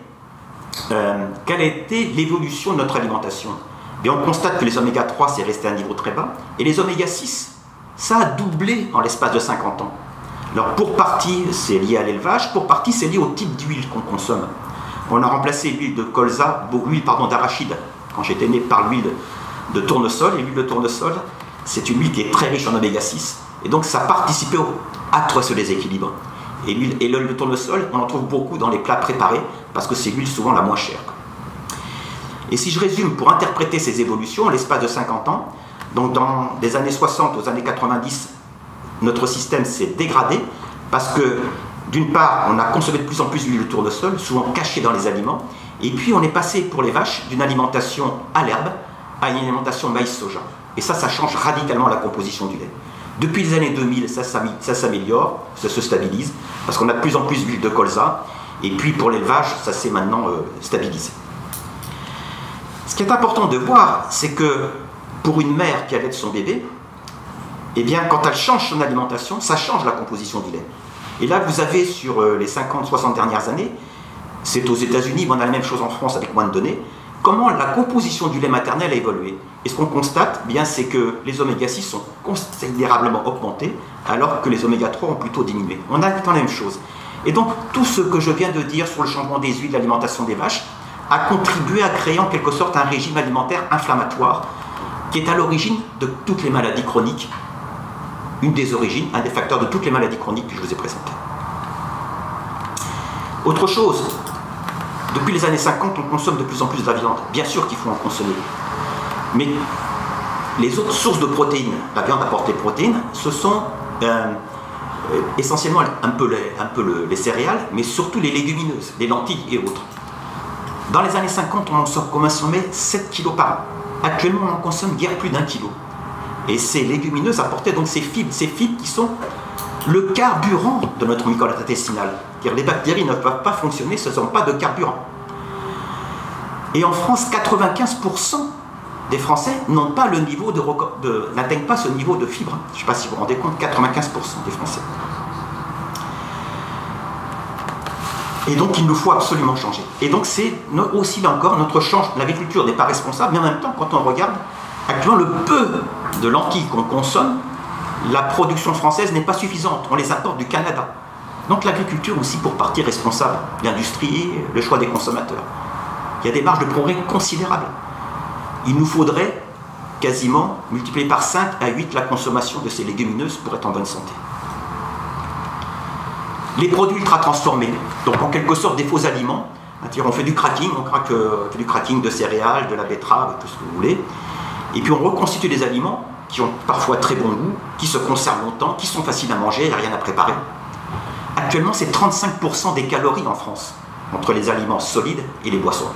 quelle a été l'évolution de notre alimentation? Bien, on constate que les oméga 3, c'est resté à un niveau très bas, et les oméga 6, ça a doublé en l'espace de 50 ans. Alors pour partie, c'est lié à l'élevage, pour partie, c'est lié au type d'huile qu'on consomme. On a remplacé l'huile de colza, l'huile d'arachide, quand j'étais né, par l'huile de tournesol, et l'huile de tournesol, c'est une huile qui est très riche en oméga 6, et donc ça a participé à ce déséquilibre. Et l'huile de tournesol, on en trouve beaucoup dans les plats préparés, parce que c'est l'huile souvent la moins chère. Et si je résume, pour interpréter ces évolutions, en l'espace de 50 ans, Donc dans les années 60 aux années 90, notre système s'est dégradé parce que d'une part, on a consommé de plus en plus d'huile de tournesol, souvent cachée dans les aliments, et puis on est passé pour les vaches d'une alimentation à l'herbe à une alimentation maïs-soja. Et ça change radicalement la composition du lait. Depuis les années 2000, ça s'améliore, ça se stabilise, parce qu'on a de plus en plus d'huile de colza, et puis pour l'élevage, ça s'est maintenant stabilisé. Ce qui est important de voir, c'est que pour une mère qui allaite son bébé, eh bien, quand elle change son alimentation, ça change la composition du lait. Et là, vous avez sur les 50-60 dernières années, c'est aux États-Unis, mais on a la même chose en France avec moins de données, comment la composition du lait maternel a évolué. Et ce qu'on constate, eh bien, c'est que les oméga-6 sont considérablement augmentés, alors que les oméga-3 ont plutôt diminué. On a la même chose. Et donc, tout ce que je viens de dire sur le changement des huiles, l'alimentation des vaches, a contribué à créer en quelque sorte un régime alimentaire inflammatoire, qui est à l'origine de toutes les maladies chroniques, une des origines, un des facteurs de toutes les maladies chroniques que je vous ai présentées. Autre chose, depuis les années 50, on consomme de plus en plus de la viande. Bien sûr qu'il faut en consommer. Mais les autres sources de protéines, la viande apporte des protéines, ce sont essentiellement un peu les céréales, mais surtout les légumineuses, les lentilles et autres. Dans les années 50, on en consommait 7 kg par an. Actuellement, on en consomme guère plus d'1 kilo. Et ces légumineuses apportaient donc ces fibres qui sont le carburant de notre microbiome intestinal. Car les bactéries ne peuvent pas fonctionner si elles n'ont pas de carburant. Et en France, 95% des Français n'ont pas le niveau n'atteignent pas ce niveau de fibres. Je ne sais pas si vous vous rendez compte, 95% des Français. Et donc il nous faut absolument changer. Et donc c'est aussi là encore notre changement. L'agriculture n'est pas responsable, mais en même temps, quand on regarde actuellement le peu de lentilles qu'on consomme, la production française n'est pas suffisante. On les apporte du Canada. Donc l'agriculture aussi pour partie responsable. L'industrie, le choix des consommateurs. Il y a des marges de progrès considérables. Il nous faudrait quasiment multiplier par 5 à 8 la consommation de ces légumineuses pour être en bonne santé. Les produits ultra transformés, donc en quelque sorte des faux aliments. On fait du cracking, on fait du cracking de céréales, de la betterave, tout ce que vous voulez. Et puis on reconstitue des aliments qui ont parfois très bon goût, qui se conservent longtemps, qui sont faciles à manger, il n'y a rien à préparer. Actuellement, c'est 35% des calories en France, entre les aliments solides et les boissons.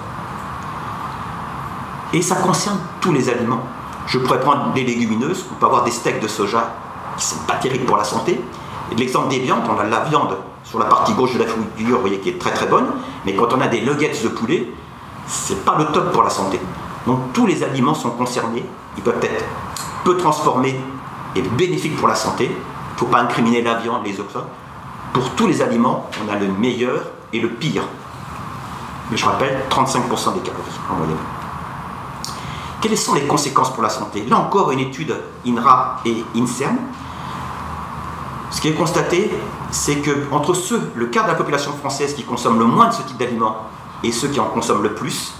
Et ça concerne tous les aliments. Je pourrais prendre des légumineuses, on peut avoir des steaks de soja qui ne sont pas terribles pour la santé. Et de l'exemple des viandes, on a de la viande sur la partie gauche de la figure, vous voyez, qui est très très bonne, mais quand on a des nuggets de poulet, c'est pas le top pour la santé. Donc tous les aliments sont concernés, ils peuvent être peu transformés et bénéfiques pour la santé. Il ne faut pas incriminer la viande, les autres. Pour tous les aliments, on a le meilleur et le pire. Mais je rappelle, 35% des calories en moyenne. Quelles sont les conséquences pour la santé? Là encore, une étude INRA et INSERM. Ce qui est constaté, c'est qu'entre le quart de la population française qui consomme le moins de ce type d'aliments et ceux qui en consomment le plus,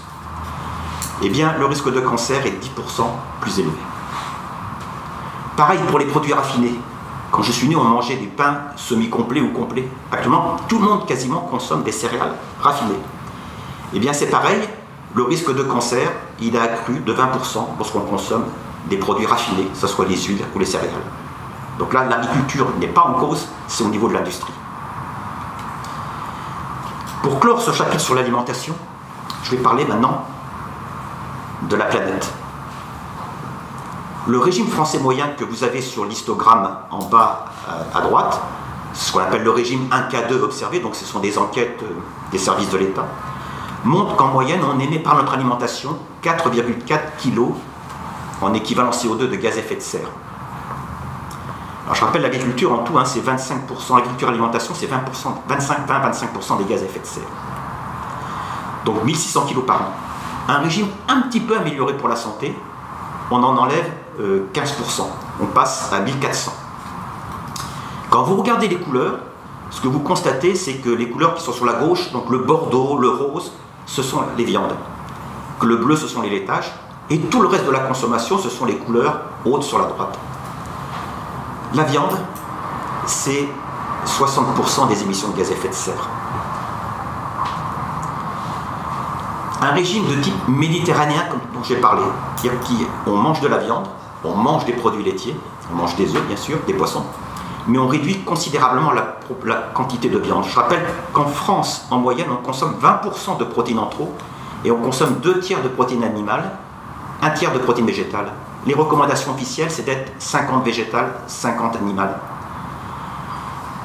eh bien, le risque de cancer est 10% plus élevé. Pareil pour les produits raffinés. Quand je suis né, on mangeait des pains semi-complets ou complets. Actuellement, tout le monde quasiment consomme des céréales raffinées. Eh bien, c'est pareil, le risque de cancer, il a accru de 20% lorsqu'on consomme des produits raffinés, que ce soit les huiles ou les céréales. Donc là, l'agriculture n'est pas en cause, c'est au niveau de l'industrie. Pour clore ce chapitre sur l'alimentation, je vais parler maintenant de la planète. Le régime français moyen que vous avez sur l'histogramme en bas à droite, c'est ce qu'on appelle le régime 1K2 observé, donc ce sont des enquêtes des services de l'État, montre qu'en moyenne, on émet par notre alimentation 4,4 kg en équivalent CO2 de gaz à effet de serre. Alors je rappelle, l'agriculture en tout, c'est 25%, l'agriculture alimentation, c'est 20-25% des gaz à effet de serre. Donc 1600 kg par an. Un régime un petit peu amélioré pour la santé, on en enlève 15%. On passe à 1400. Quand vous regardez les couleurs, ce que vous constatez, c'est que les couleurs qui sont sur la gauche, donc le bordeaux, le rose, ce sont les viandes. Que le bleu, ce sont les laitages. Et tout le reste de la consommation, ce sont les couleurs hautes sur la droite. La viande, c'est 60% des émissions de gaz à effet de serre. Un régime de type méditerranéen, comme dont j'ai parlé, on mange de la viande, On mange des produits laitiers, on mange des œufs bien sûr, des poissons, mais on réduit considérablement la quantité de viande. Je rappelle qu'en France, en moyenne, on consomme 20% de protéines en trop et on consomme 2 tiers de protéines animales, 1 tiers de protéines végétales. Les recommandations officielles, c'est d'être 50 végétales, 50 animales.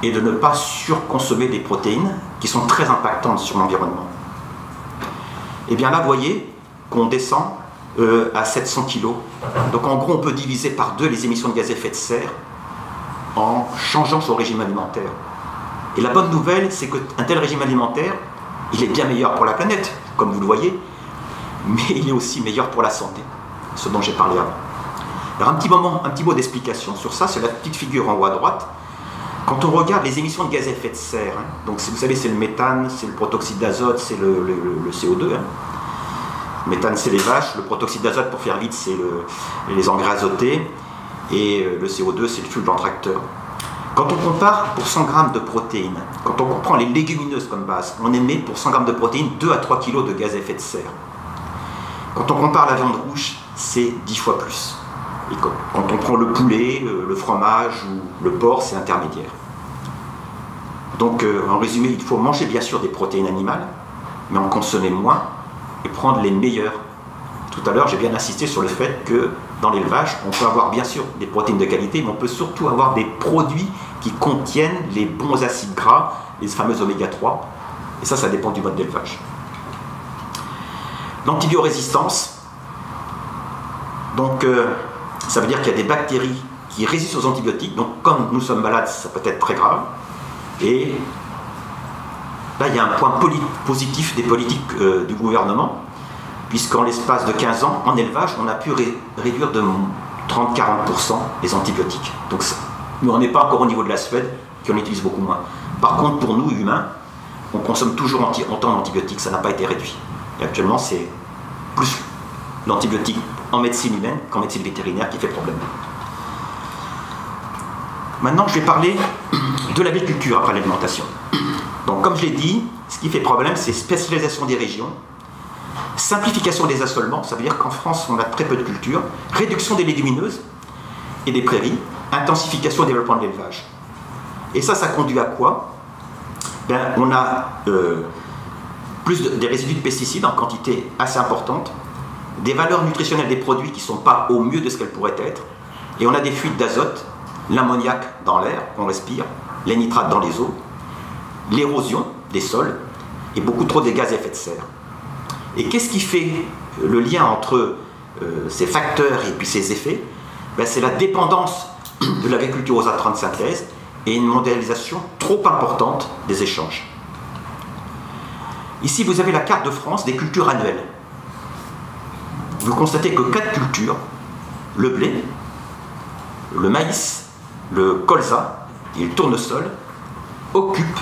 Et de ne pas surconsommer des protéines qui sont très impactantes sur l'environnement. Et bien là, vous voyez qu'on descend à 700 kg. Donc en gros, on peut diviser par 2 les émissions de gaz à effet de serre en changeant son régime alimentaire. Et la bonne nouvelle, c'est qu'un tel régime alimentaire, il est bien meilleur pour la planète, comme vous le voyez, mais il est aussi meilleur pour la santé, ce dont j'ai parlé avant. Alors un petit mot d'explication sur ça, c'est la petite figure en haut à droite. Quand on regarde les émissions de gaz à effet de serre, donc vous savez, c'est le méthane, c'est le protoxyde d'azote, c'est le CO2. Le méthane, c'est les vaches, le protoxyde d'azote, pour faire vite, c'est les engrais azotés, et le CO2, c'est le fuel dans le tracteur. Quand on compare pour 100 grammes de protéines, quand on prend les légumineuses comme base, on émet pour 100 grammes de protéines 2 à 3 kg de gaz à effet de serre. Quand on compare la viande rouge, c'est 10 fois plus. Et quand on prend le poulet, le fromage ou le porc, c'est intermédiaire. Donc, en résumé, il faut manger bien sûr des protéines animales, mais en consommer moins et prendre les meilleures. Tout à l'heure, j'ai bien insisté sur le fait que dans l'élevage, on peut avoir bien sûr des protéines de qualité, mais on peut surtout avoir des produits qui contiennent les bons acides gras, les fameux oméga 3, et ça dépend du mode d'élevage. L'antibiorésistance, donc ça veut dire qu'il y a des bactéries qui résistent aux antibiotiques, donc quand nous sommes malades, ça peut être très grave, et là il y a un point positif des politiques du gouvernement, puisqu'en l'espace de 15 ans, en élevage, on a pu réduire de 30-40% les antibiotiques. Donc nous, on n'est pas encore au niveau de la Suède, qui en utilise beaucoup moins. Par contre, pour nous, humains, on consomme toujours autant d'antibiotiques, ça n'a pas été réduit. Et actuellement, c'est plus l'antibiotique en médecine humaine qu'en médecine vétérinaire qui fait problème. Maintenant, je vais parler de l'agriculture après l'alimentation. Donc, comme je l'ai dit, ce qui fait problème, c'est spécialisation des régions, simplification des assolements, ça veut dire qu'en France, on a très peu de culture, réduction des légumineuses et des prairies, intensification et développement de l'élevage. Et ça conduit à quoi? On a des résidus de pesticides en quantité assez importante, des valeurs nutritionnelles des produits qui ne sont pas au mieux de ce qu'elles pourraient être, et on a des fuites d'azote, l'ammoniac dans l'air qu'on respire, les nitrates dans les eaux, l'érosion des sols, et beaucoup trop de gaz à effet de serre. Et qu'est-ce qui fait le lien entre ces facteurs et puis ces effets? C'est la dépendance de l'agriculture aux intrants de synthèse et une mondialisation trop importante des échanges. Ici, vous avez la carte de France des cultures annuelles. Vous constatez que 4 cultures, le blé, le maïs, le colza et le tournesol, occupent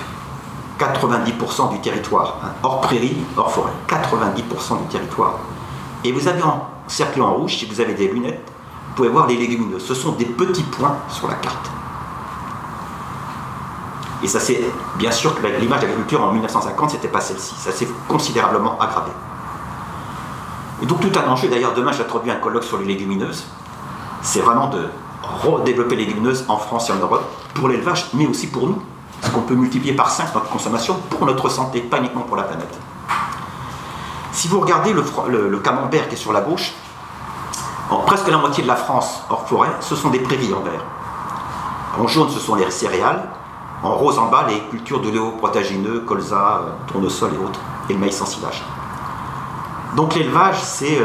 90% du territoire, hors prairie, hors forêt, 90% du territoire. Et vous avez encerclé en rouge, si vous avez des lunettes, vous pouvez voir les légumineuses. Ce sont des petits points sur la carte. Et ça c'est, bien sûr que l'image d'agriculture en 1950, c'était pas celle-ci. Ça s'est considérablement aggravé. Et donc tout un enjeu, d'ailleurs demain j'introduis un colloque sur les légumineuses, c'est vraiment de redévelopper les légumineuses en France et en Europe, pour l'élevage, mais aussi pour nous. Parce qu'on peut multiplier par 5 notre consommation pour notre santé, pas uniquement pour la planète. Si vous regardez le camembert qui est sur la gauche, presque la moitié de la France hors forêt, ce sont des prairies en vert. En jaune, ce sont les céréales. En rose en bas, les cultures de léoprotagineux, colza, tournesol et autres, et le maïs en silage. Donc l'élevage, c'est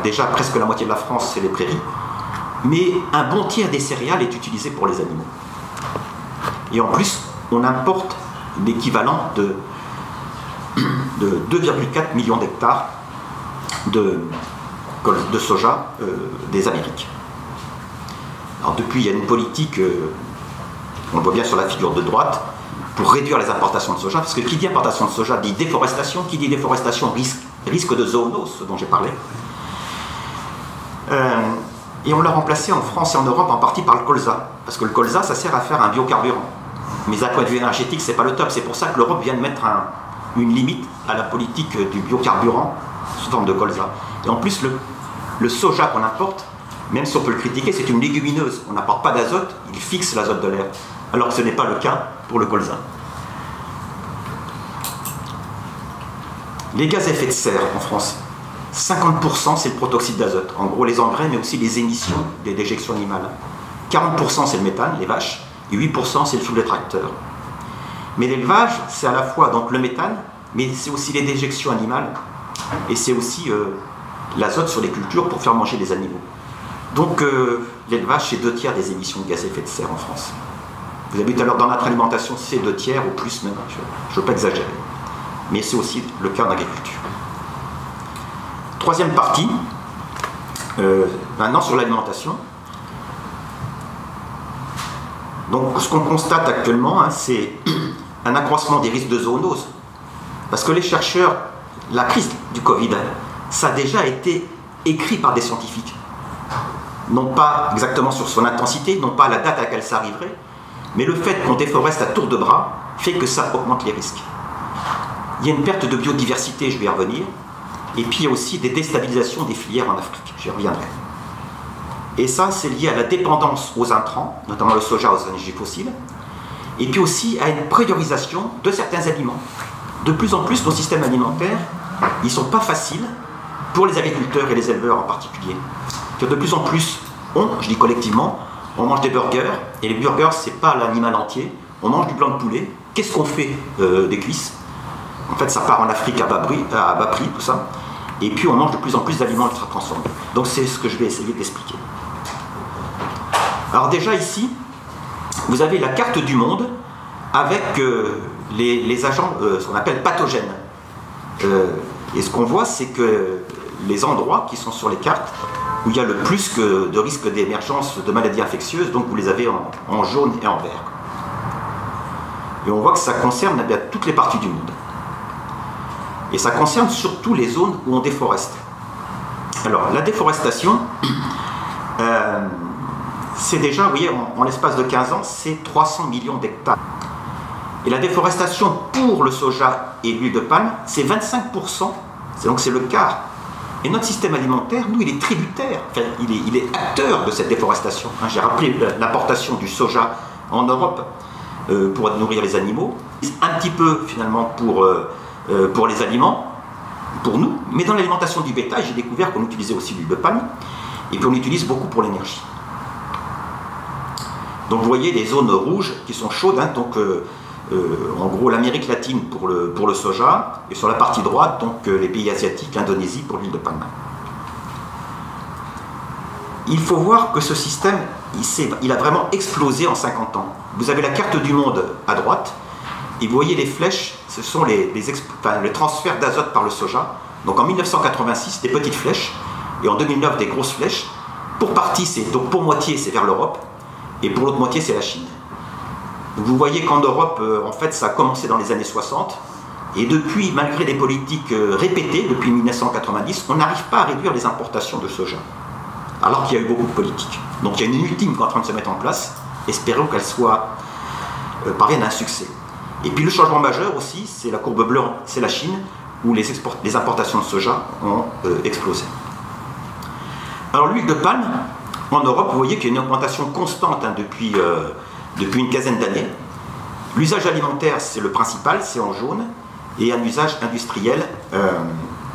déjà presque la moitié de la France, c'est les prairies, mais un bon tiers des céréales est utilisé pour les animaux. Et en plus, on importe l'équivalent de 2,4 millions d'hectares de soja des Amériques. Alors depuis, il y a une politique, on le voit bien sur la figure de droite, pour réduire les importations de soja, parce que qui dit importation de soja dit déforestation, qui dit déforestation risque de zoonose, ce dont j'ai parlé. Et on l'a remplacé en France et en Europe en partie par le colza, parce que le colza, ça sert à faire un biocarburant. Mais à point de vue énergétique, c'est pas le top. C'est pour ça que l'Europe vient de mettre une limite à la politique du biocarburant sous forme de colza. Et en plus, le soja qu'on importe Même si on peut le critiquer, c'est une légumineuse. On n'apporte pas d'azote, il fixe l'azote de l'air. Alors que ce n'est pas le cas pour le colza. Les gaz à effet de serre en France, 50% c'est le protoxyde d'azote. En gros, les engrais, mais aussi les émissions des déjections animales. 40% c'est le méthane, les vaches, et 8% c'est le fioul des tracteurs. Mais l'élevage, c'est à la fois donc, le méthane, mais c'est aussi les déjections animales, et c'est aussi l'azote sur les cultures pour faire manger les animaux. Donc l'élevage, c'est 2 tiers des émissions de gaz à effet de serre en France. Vous avez vu tout à l'heure, dans notre alimentation, c'est 2 tiers ou plus même, je ne veux pas exagérer. Mais c'est aussi le cas en agriculture. Troisième partie, maintenant sur l'alimentation. Donc ce qu'on constate actuellement, hein, c'est un accroissement des risques de zoonose. Parce que les chercheurs, la crise du Covid, ça a déjà été écrit par des scientifiques. Non pas exactement sur son intensité, non pas à la date à laquelle ça arriverait, mais le fait qu'on déforeste à tour de bras fait que ça augmente les risques. Il y a une perte de biodiversité, je vais y revenir, et puis il y a aussi des déstabilisations des filières en Afrique, j'y reviendrai. Et ça, c'est lié à la dépendance aux intrants, notamment le soja aux énergies fossiles, et puis aussi à une priorisation de certains aliments. De plus en plus, nos systèmes alimentaires, ils ne sont pas faciles pour les agriculteurs et les éleveurs en particulier. Que de plus en plus, je dis collectivement, on mange des burgers, et les burgers, ce n'est pas l'animal entier, on mange du blanc de poulet. Qu'est-ce qu'on fait des cuisses? En fait, ça part en Afrique à bas prix, tout ça. Et puis, on mange de plus en plus d'aliments ultra transformés. Donc, c'est ce que je vais essayer d'expliquer. Alors déjà, ici, vous avez la carte du monde avec les agents, ce qu'on appelle pathogènes. Et ce qu'on voit, c'est que les endroits qui sont sur les cartes, où il y a le plus de risques d'émergence de maladies infectieuses, donc vous les avez en jaune et en vert. Et on voit que ça concerne eh bien, toutes les parties du monde. Et ça concerne surtout les zones où on déforeste. Alors, la déforestation, c'est déjà, vous voyez, en l'espace de 15 ans, c'est 300 millions d'hectares. Et la déforestation pour le soja et l'huile de palme, c'est 25%, donc c'est le quart. Et notre système alimentaire, nous, il est tributaire, enfin, il est acteur de cette déforestation. Hein, j'ai rappelé l'importation du soja en Europe pour nourrir les animaux, un petit peu finalement pour les aliments, pour nous, mais dans l'alimentation du bétail, j'ai découvert qu'on utilisait aussi l'huile de palme, et puis on l'utilise beaucoup pour l'énergie. Donc vous voyez les zones rouges qui sont chaudes, hein, donc en gros l'Amérique latine pour le soja, et sur la partie droite, donc les pays asiatiques, l'Indonésie pour l'huile de palme. Il faut voir que ce système, il a vraiment explosé en 50 ans. Vous avez la carte du monde à droite, et vous voyez les flèches, ce sont les transferts d'azote par le soja. Donc en 1986, des petites flèches, et en 2009, des grosses flèches. Donc pour moitié, c'est vers l'Europe, et pour l'autre moitié, c'est la Chine. Donc vous voyez qu'en Europe, en fait, ça a commencé dans les années 60, et depuis, malgré des politiques répétées, depuis 1990, on n'arrive pas à réduire les importations de soja, alors qu'il y a eu beaucoup de politiques. Donc il y a une ultime qui est en train de se mettre en place, espérons qu'elle parvienne à un succès. Et puis le changement majeur aussi, c'est la courbe bleue, c'est la Chine, où les importations de soja ont explosé. Alors l'huile de palme, en Europe, vous voyez qu'il y a une augmentation constante hein, depuis une quinzaine d'années. L'usage alimentaire, c'est le principal, c'est en jaune, et un usage industriel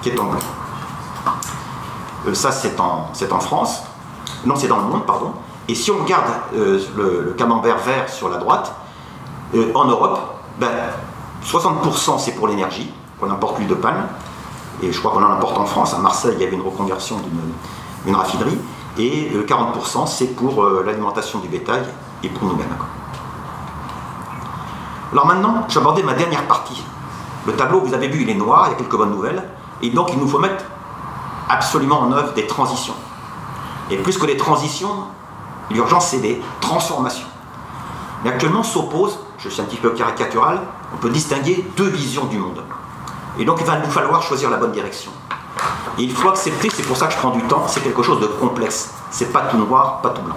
qui est en bleu. Ça, c'est en France. Non, c'est dans le monde, pardon. Et si on regarde le camembert vert sur la droite, en Europe, 60% c'est pour l'énergie, qu'on importe l'huile de palme, et je crois qu'on en importe en France. À Marseille, il y avait une reconversion d'une raffinerie, et 40% c'est pour l'alimentation du bétail et pour nous-mêmes. Alors maintenant, j'ai abordé ma dernière partie. Le tableau, vous avez vu, il est noir, il y a quelques bonnes nouvelles, et donc il nous faut mettre absolument en œuvre des transitions. Et plus que des transitions, l'urgence c'est des transformations. Mais actuellement s'oppose, je suis un petit peu caricatural, on peut distinguer 2 visions du monde. Et donc il va nous falloir choisir la bonne direction. Et il faut accepter, c'est pour ça que je prends du temps, c'est quelque chose de complexe. C'est pas tout noir, pas tout blanc.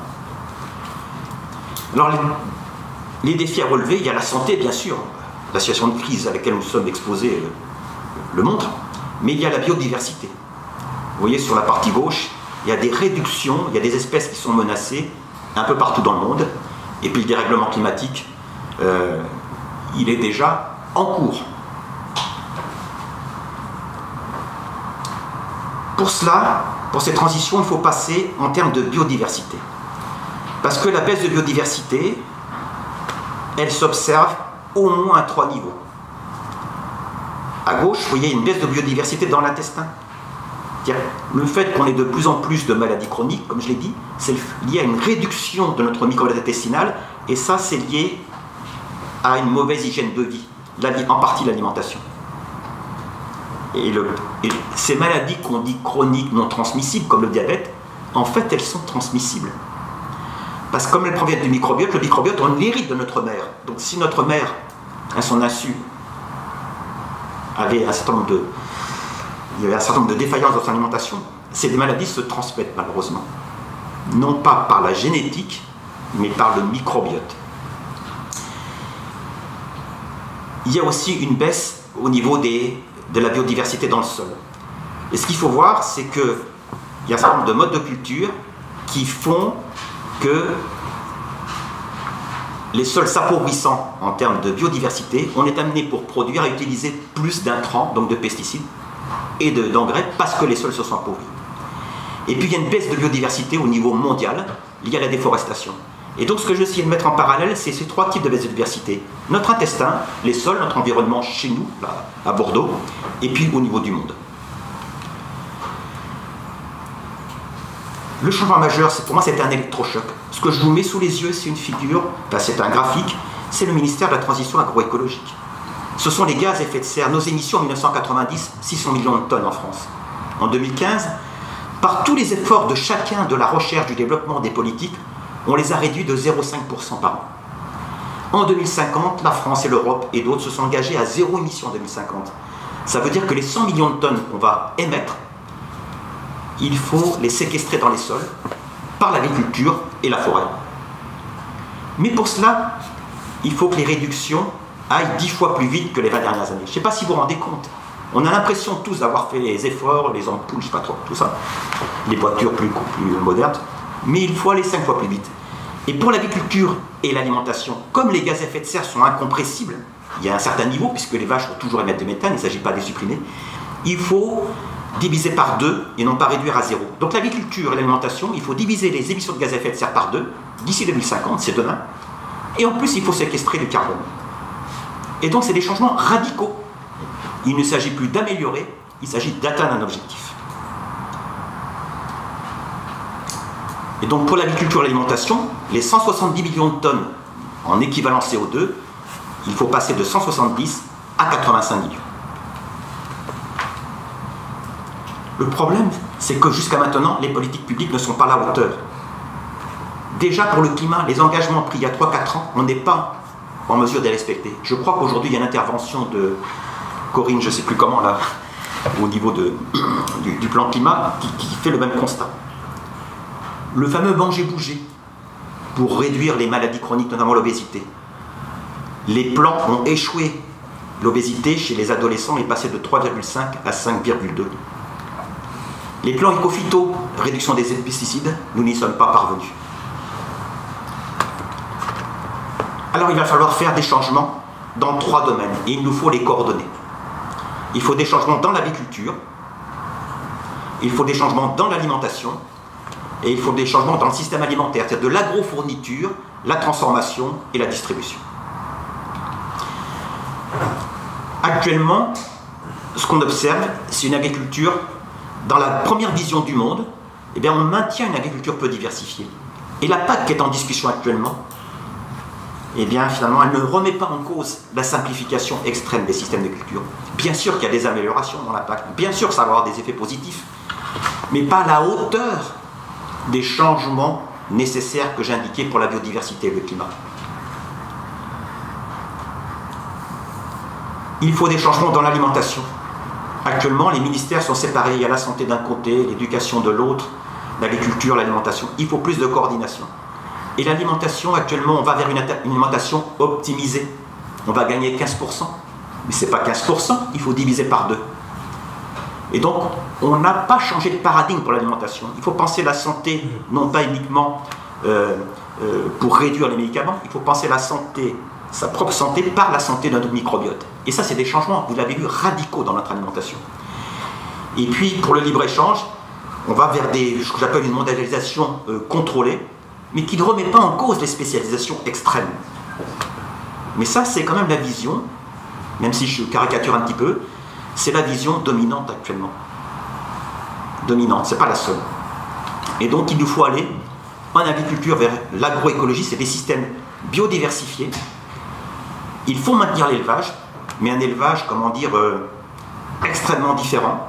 Alors les défis à relever, il y a la santé bien sûr, la situation de crise à laquelle nous sommes exposés le montre, mais il y a la biodiversité. Vous voyez sur la partie gauche, il y a des réductions, il y a des espèces qui sont menacées un peu partout dans le monde. Et puis le dérèglement climatique, il est déjà en cours. Pour cela, pour cette transition, il faut passer en termes de biodiversité. Parce que la baisse de biodiversité, elle s'observe au moins à 3 niveaux. À gauche, vous voyez une baisse de biodiversité dans l'intestin. Le fait qu'on ait de plus en plus de maladies chroniques, comme je l'ai dit, c'est lié à une réduction de notre microbiota intestinal, et ça, c'est lié à une mauvaise hygiène de vie, en partie l'alimentation. Et ces maladies qu'on dit chroniques, non transmissibles, comme le diabète, en fait, elles sont transmissibles. Parce que comme elles proviennent du microbiote, le microbiote, on l'hérite de notre mère. Donc si notre mère, à son insu, avait un certain nombre de défaillances dans son alimentation, ces maladies se transmettent malheureusement. Non pas par la génétique, mais par le microbiote. Il y a aussi une baisse au niveau de la biodiversité dans le sol. Et ce qu'il faut voir, c'est qu'il y a un certain nombre de modes de culture qui font que les sols s'appauvrissant en termes de biodiversité, on est amené pour produire à utiliser plus d'intrants, donc de pesticides, et d'engrais, parce que les sols se sont appauvris. Et puis il y a une baisse de biodiversité au niveau mondial, liée à la déforestation. Et donc ce que je vais essayer de mettre en parallèle, c'est ces 3 types de baisse de biodiversité. Notre intestin, les sols, notre environnement chez nous, là, à Bordeaux, et puis au niveau du monde. Le changement majeur, pour moi, c'était un électrochoc. Ce que je vous mets sous les yeux, c'est une figure, c'est un graphique, c'est le ministère de la Transition agroécologique. Ce sont les gaz à effet de serre. Nos émissions en 1990, 600 millions de tonnes en France. En 2015, par tous les efforts de chacun de la recherche, du développement des politiques, on les a réduits de 0,5% par an. En 2050, la France et l'Europe et d'autres se sont engagés à 0 émission en 2050. Ça veut dire que les 100 millions de tonnes qu'on va émettre, il faut les séquestrer dans les sols par l'agriculture et la forêt. Mais pour cela, il faut que les réductions aillent 10 fois plus vite que les 20 dernières années. Je ne sais pas si vous vous rendez compte. On a l'impression tous d'avoir fait les efforts, les ampoules, je ne sais pas trop, tout ça, les voitures plus modernes, mais il faut aller 5 fois plus vite. Et pour l'agriculture et l'alimentation, comme les gaz à effet de serre sont incompressibles, il y a un certain niveau, puisque les vaches vont toujours émettre du méthane, il ne s'agit pas de les supprimer, il faut diviser par 2 et non pas réduire à 0. Donc l'agriculture et l'alimentation, il faut diviser les émissions de gaz à effet de serre par 2 d'ici 2050, c'est demain. Et en plus, il faut séquestrer du carbone. Et donc, c'est des changements radicaux. Il ne s'agit plus d'améliorer, il s'agit d'atteindre un objectif. Et donc, pour l'agriculture et l'alimentation, les 170 millions de tonnes en équivalent CO2, il faut passer de 170 à 85 millions. Le problème, c'est que jusqu'à maintenant, les politiques publiques ne sont pas à la hauteur. Déjà pour le climat, les engagements pris il y a 3-4 ans, on n'est pas en mesure de les respecter. Je crois qu'aujourd'hui, il y a une intervention de Corinne, je ne sais plus comment, là, au niveau du plan climat, qui fait le même constat. Le fameux manger-bouger, pour réduire les maladies chroniques, notamment l'obésité. Les plans ont échoué. L'obésité chez les adolescents est passée de 3,5 à 5,2. Les plans éco-phyto, réduction des pesticides, nous n'y sommes pas parvenus. Alors il va falloir faire des changements dans 3 domaines, et il nous faut les coordonner. Il faut des changements dans l'agriculture, il faut des changements dans l'alimentation, et il faut des changements dans le système alimentaire, c'est-à-dire de l'agrofourniture, la transformation et la distribution. Actuellement, ce qu'on observe, c'est une agriculture, dans la première vision du monde, eh bien, on maintient une agriculture peu diversifiée. Et la PAC qui est en discussion actuellement, eh bien, finalement, elle ne remet pas en cause la simplification extrême des systèmes de culture. Bien sûr qu'il y a des améliorations dans la PAC, bien sûr ça va avoir des effets positifs, mais pas à la hauteur des changements nécessaires que j'indiquais pour la biodiversité et le climat. Il faut des changements dans l'alimentation. Actuellement, les ministères sont séparés. Il y a la santé d'un côté, l'éducation de l'autre, l'agriculture, l'alimentation. Il faut plus de coordination. Et l'alimentation, actuellement, on va vers une alimentation optimisée. On va gagner 15%. Mais ce n'est pas 15%, il faut diviser par 2. Et donc, on n'a pas changé de paradigme pour l'alimentation. Il faut penser la santé, non pas uniquement pour réduire les médicaments, il faut penser la santé, sa propre santé, par la santé de notre microbiote. Et ça, c'est des changements, vous l'avez vu, radicaux dans notre alimentation. Et puis, pour le libre-échange, on va vers ce que j'appelle une mondialisation contrôlée, mais qui ne remet pas en cause les spécialisations extrêmes. Mais ça, c'est quand même la vision, même si je caricature un petit peu, c'est la vision dominante actuellement. Dominante, c'est pas la seule. Et donc, il nous faut aller en agriculture vers l'agroécologie, c'est des systèmes biodiversifiés. Il faut maintenir l'élevage, mais un élevage, comment dire, extrêmement différent.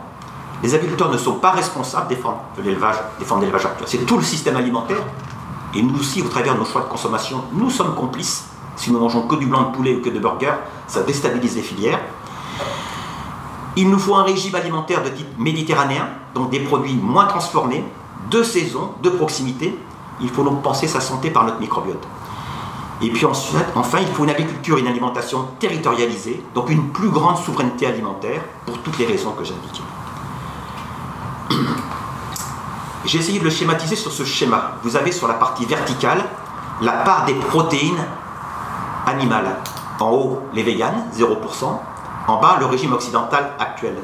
Les agriculteurs ne sont pas responsables de défendre l'élevage actuel. C'est tout le système alimentaire. Et nous aussi, au travers de nos choix de consommation, nous sommes complices. Si nous mangeons que du blanc de poulet ou que de burger, ça déstabilise les filières. Il nous faut un régime alimentaire de type méditerranéen, donc des produits moins transformés, de saison, de proximité. Il faut donc penser sa santé par notre microbiote. Et puis ensuite, enfin, il faut une agriculture et une alimentation territorialisée, donc une plus grande souveraineté alimentaire, pour toutes les raisons que j'ai indiquées. J'ai essayé de le schématiser sur ce schéma. Vous avez sur la partie verticale la part des protéines animales. En haut, les véganes, 0%. En bas, le régime occidental actuel.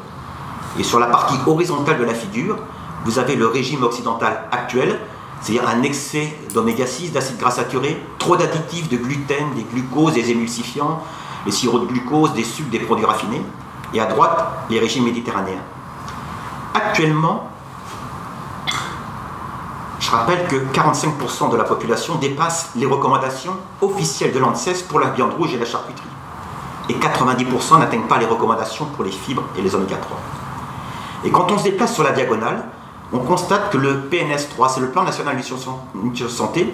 Et sur la partie horizontale de la figure, vous avez le régime occidental actuel, c'est-à-dire un excès d'oméga 6, d'acides gras saturés, trop d'additifs, de gluten, des glucoses, des émulsifiants, les sirops de glucose, des sucres, des produits raffinés. Et à droite, les régimes méditerranéens. Actuellement, je rappelle que 45% de la population dépasse les recommandations officielles de l'ANSES pour la viande rouge et la charcuterie. Et 90% n'atteignent pas les recommandations pour les fibres et les oméga 3. Et quand on se déplace sur la diagonale, on constate que le PNS3, c'est le Plan National Nutrition Santé,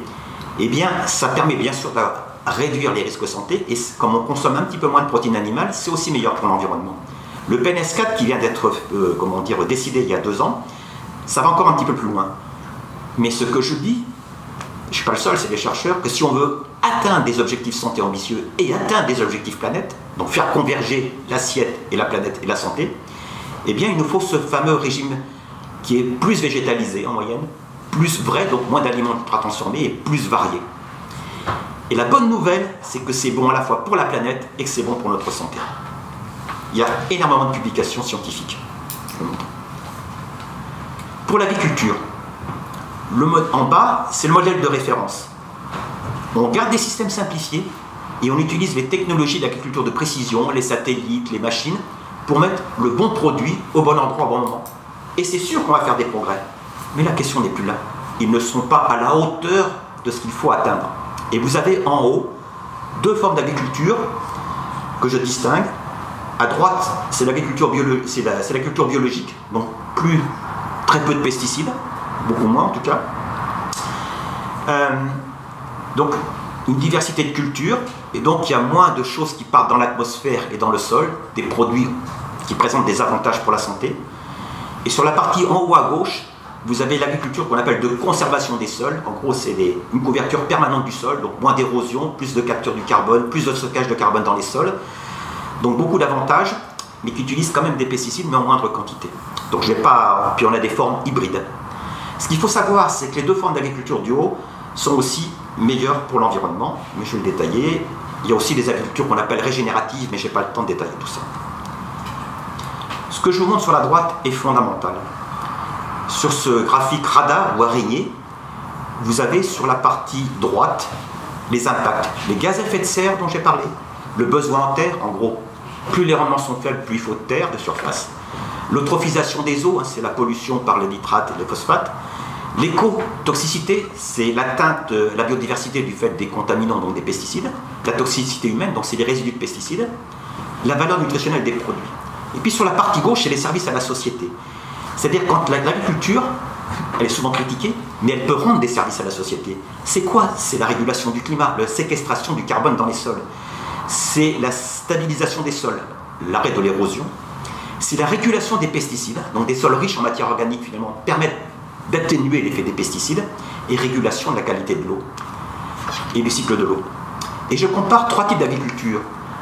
eh bien, ça permet bien sûr de réduire les risques santé, et comme on consomme un petit peu moins de protéines animales, c'est aussi meilleur pour l'environnement. Le PNS4 qui vient d'être décidé il y a 2 ans, ça va encore un petit peu plus loin. Mais ce que je dis, je ne suis pas le seul, c'est les chercheurs, que si on veut atteindre des objectifs santé ambitieux et atteindre des objectifs planète, donc faire converger l'assiette et la planète et la santé, eh bien il nous faut ce fameux régime qui est plus végétalisé en moyenne, plus vrai, donc moins d'aliments ultra transformés et plus variés. Et la bonne nouvelle, c'est que c'est bon à la fois pour la planète et que c'est bon pour notre santé. Il y a énormément de publications scientifiques. Pour l'agriculture, en bas, c'est le modèle de référence. On garde des systèmes simplifiés et on utilise les technologies d'agriculture de précision, les satellites, les machines, pour mettre le bon produit au bon endroit au bon moment. Et c'est sûr qu'on va faire des progrès. Mais la question n'est plus là. Ils ne sont pas à la hauteur de ce qu'il faut atteindre. Et vous avez en haut 2 formes d'agriculture que je distingue. À droite, c'est l'agriculture biologique, donc très peu de pesticides, beaucoup moins en tout cas. Donc une diversité de cultures, et donc il y a moins de choses qui partent dans l'atmosphère et dans le sol, des produits qui présentent des avantages pour la santé. Et sur la partie en haut à gauche, vous avez l'agriculture qu'on appelle de conservation des sols. En gros, c'est une couverture permanente du sol, donc moins d'érosion, plus de capture du carbone, plus de stockage de carbone dans les sols. Donc beaucoup d'avantages, mais qui utilisent quand même des pesticides, mais en moindre quantité. Donc je vais pas. Puis on a des formes hybrides. Ce qu'il faut savoir, c'est que les 2 formes d'agriculture du haut sont aussi meilleures pour l'environnement, mais je vais le détailler. Il y a aussi des agricultures qu'on appelle régénératives, mais je n'ai pas le temps de détailler tout ça. Ce que je vous montre sur la droite est fondamental. Sur ce graphique radar ou araignée, vous avez sur la partie droite les impacts, les gaz à effet de serre dont j'ai parlé, le besoin en terre, en gros, plus les rendements sont faibles, plus il faut de terre de surface, l'eutrophisation des eaux, c'est la pollution par les nitrates et les phosphates, l'écotoxicité, c'est l'atteinte de la biodiversité du fait des contaminants, donc des pesticides, la toxicité humaine, donc c'est les résidus de pesticides, la valeur nutritionnelle des produits. Et puis sur la partie gauche, c'est les services à la société. C'est-à-dire quand l'agriculture, elle est souvent critiquée, mais elle peut rendre des services à la société. C'est quoi? C'est la régulation du climat, la séquestration du carbone dans les sols. C'est la stabilisation des sols, l'arrêt de l'érosion. C'est la régulation des pesticides, donc des sols riches en matière organique finalement permettent d'atténuer l'effet des pesticides, et régulation de la qualité de l'eau et du cycle de l'eau. Et je compare 3 types d'agriculture.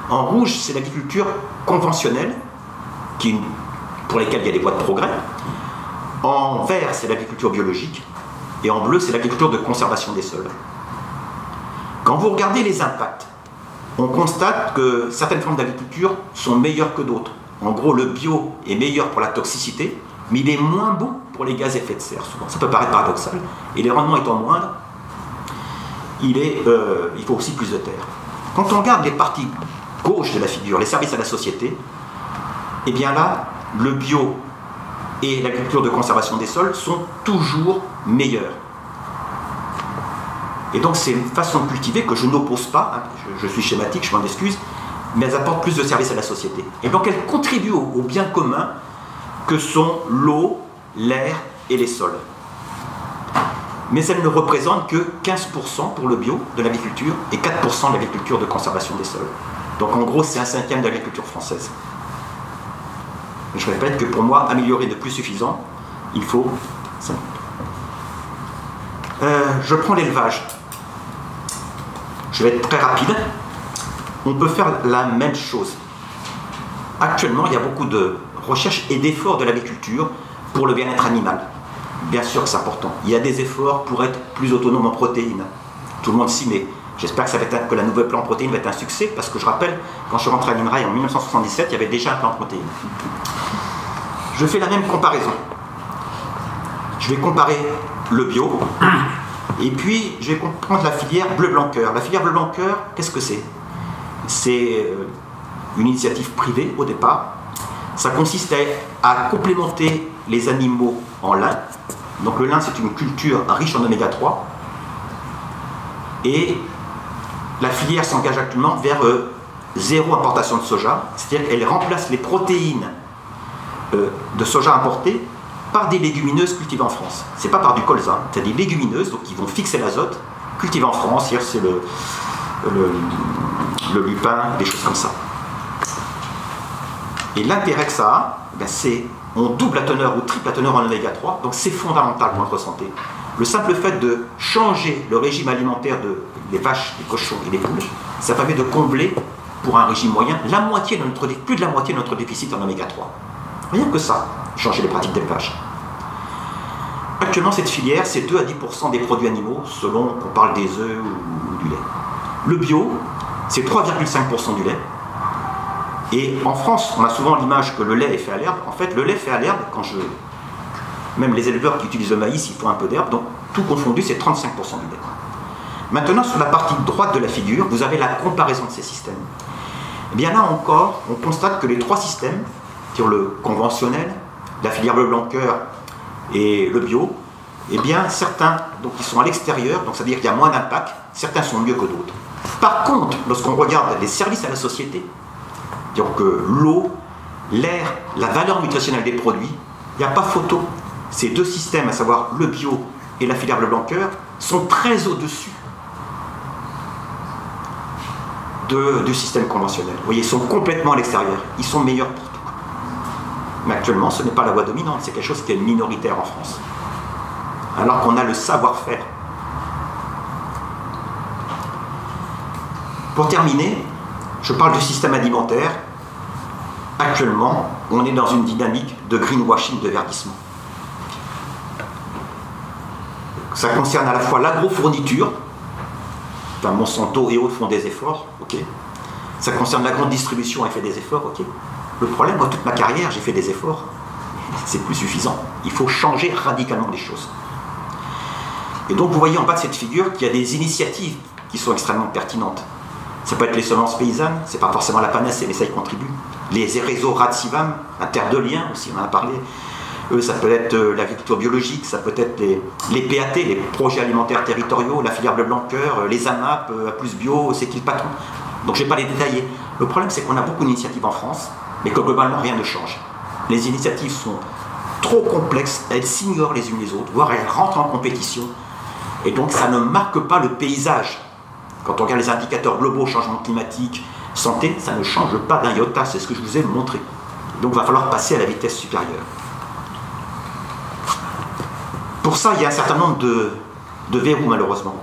En rouge, c'est l'agriculture conventionnelle, qui est pour lesquels il y a des voies de progrès. En vert, c'est l'agriculture biologique, et en bleu, c'est l'agriculture de conservation des sols. Quand vous regardez les impacts, on constate que certaines formes d'agriculture sont meilleures que d'autres. En gros, le bio est meilleur pour la toxicité, mais il est moins bon pour les gaz à effet de serre, souvent. Ça peut paraître paradoxal. Et les rendements étant moindres, il faut aussi plus de terre. Quand on regarde les parties gauche de la figure, les services à la société, eh bien là, le bio et l'agriculture de conservation des sols sont toujours meilleurs. Et donc c'est une façon de cultiver que je n'oppose pas, hein, je suis schématique, je m'en excuse, mais elles apportent plus de services à la société. Et donc elles contribuent au bien commun que sont l'eau, l'air et les sols. Mais elles ne représentent que 15% pour le bio de l'agriculture et 4% de l'agriculture de conservation des sols. Donc en gros, c'est 1/5 de l'agriculture française. Je répète que pour moi, améliorer n'est plus suffisant, il faut 5. Je prends l'élevage. Je vais être très rapide. On peut faire la même chose. Actuellement, il y a beaucoup de recherche et d'efforts de l'agriculture pour le bien-être animal. Bien sûr que c'est important. Il y a des efforts pour être plus autonome en protéines. Tout le monde s'y met. J'espère que la nouvelle plan protéines va être un succès, parce que je rappelle, quand je suis rentré à l'INRAE en 1977, il y avait déjà un plan protéines. Je fais la même comparaison. Je vais comparer le bio, et puis je vais prendre la filière bleu-blanc-cœur. La filière bleu-blanc-cœur, qu'est-ce que c'est? C'est une initiative privée au départ. Ça consiste à complémenter les animaux en lin. Donc le lin, c'est une culture riche en oméga 3. Et la filière s'engage actuellement vers zéro importation de soja, c'est-à-dire qu'elle remplace les protéines de soja importées par des légumineuses cultivées en France. C'est pas par du colza, c'est des légumineuses donc qui vont fixer l'azote, cultivées en France. Hier c'est le lupin, des choses comme ça. Et l'intérêt que ça a, ben c'est on double la teneur ou triple la teneur en oméga 3, donc c'est fondamental pour notre santé. Le simple fait de changer le régime alimentaire des vaches, des cochons et des poules, ça permet de combler, pour un régime moyen, plus de la moitié de notre déficit en oméga 3. Rien que ça, changer les pratiques d'élevage. Actuellement, cette filière, c'est 2 à 10% des produits animaux, selon qu'on parle des œufs ou du lait. Le bio, c'est 3,5% du lait. Et en France, on a souvent l'image que le lait est fait à l'herbe. En fait, le lait fait à l'herbe, même les éleveurs qui utilisent le maïs, ils font un peu d'herbe, donc tout confondu, c'est 35% du lait. Maintenant, sur la partie droite de la figure, vous avez la comparaison de ces systèmes. Et bien là encore, on constate que les 3 systèmes, sur le conventionnel, la filière bleu-blanc-cœur et le bio, eh bien certains donc, qui sont à l'extérieur, donc c'est-à-dire qu'il y a moins d'impact, certains sont mieux que d'autres. Par contre, lorsqu'on regarde les services à la société, donc l'eau, l'air, la valeur nutritionnelle des produits, il n'y a pas photo. Ces 2 systèmes, à savoir le bio et la filière bleu-blanc-cœur, sont très au-dessus du système conventionnel. Vous voyez, ils sont complètement à l'extérieur. Ils sont meilleurs pour tout. Mais actuellement, ce n'est pas la voie dominante, c'est quelque chose qui est minoritaire en France. Alors qu'on a le savoir-faire. Pour terminer, je parle du système alimentaire. Actuellement, on est dans une dynamique de greenwashing, de verdissement. Ça concerne à la fois l'agrofourniture, enfin Monsanto et autres font des efforts, ok. Ça concerne la grande distribution, elle fait des efforts, ok. Le problème, moi, toute ma carrière, j'ai fait des efforts. C'est plus suffisant. Il faut changer radicalement les choses. Et donc, vous voyez en bas de cette figure qu'il y a des initiatives qui sont extrêmement pertinentes. Ça peut être les semences paysannes, c'est pas forcément la panacée, mais ça y contribue. Les réseaux RAD-CIVAM, la terre de liens aussi, on en a parlé. Ça peut être l'agriculture biologique, ça peut être les PAT, les projets alimentaires territoriaux, la filière bleu-blanc-cœur, les AMAP, A plus bio, c'est qui le patron. Donc je ne vais pas les détailler. Le problème, c'est qu'on a beaucoup d'initiatives en France, mais que globalement, rien ne change. Les initiatives sont trop complexes, elles s'ignorent les unes les autres, voire elles rentrent en compétition. Et donc ça ne marque pas le paysage. Quand on regarde les indicateurs globaux, changement climatique, santé, ça ne change pas d'un iota, c'est ce que je vous ai montré. Donc il va falloir passer à la vitesse supérieure. Pour ça, il y a un certain nombre de verrous, malheureusement.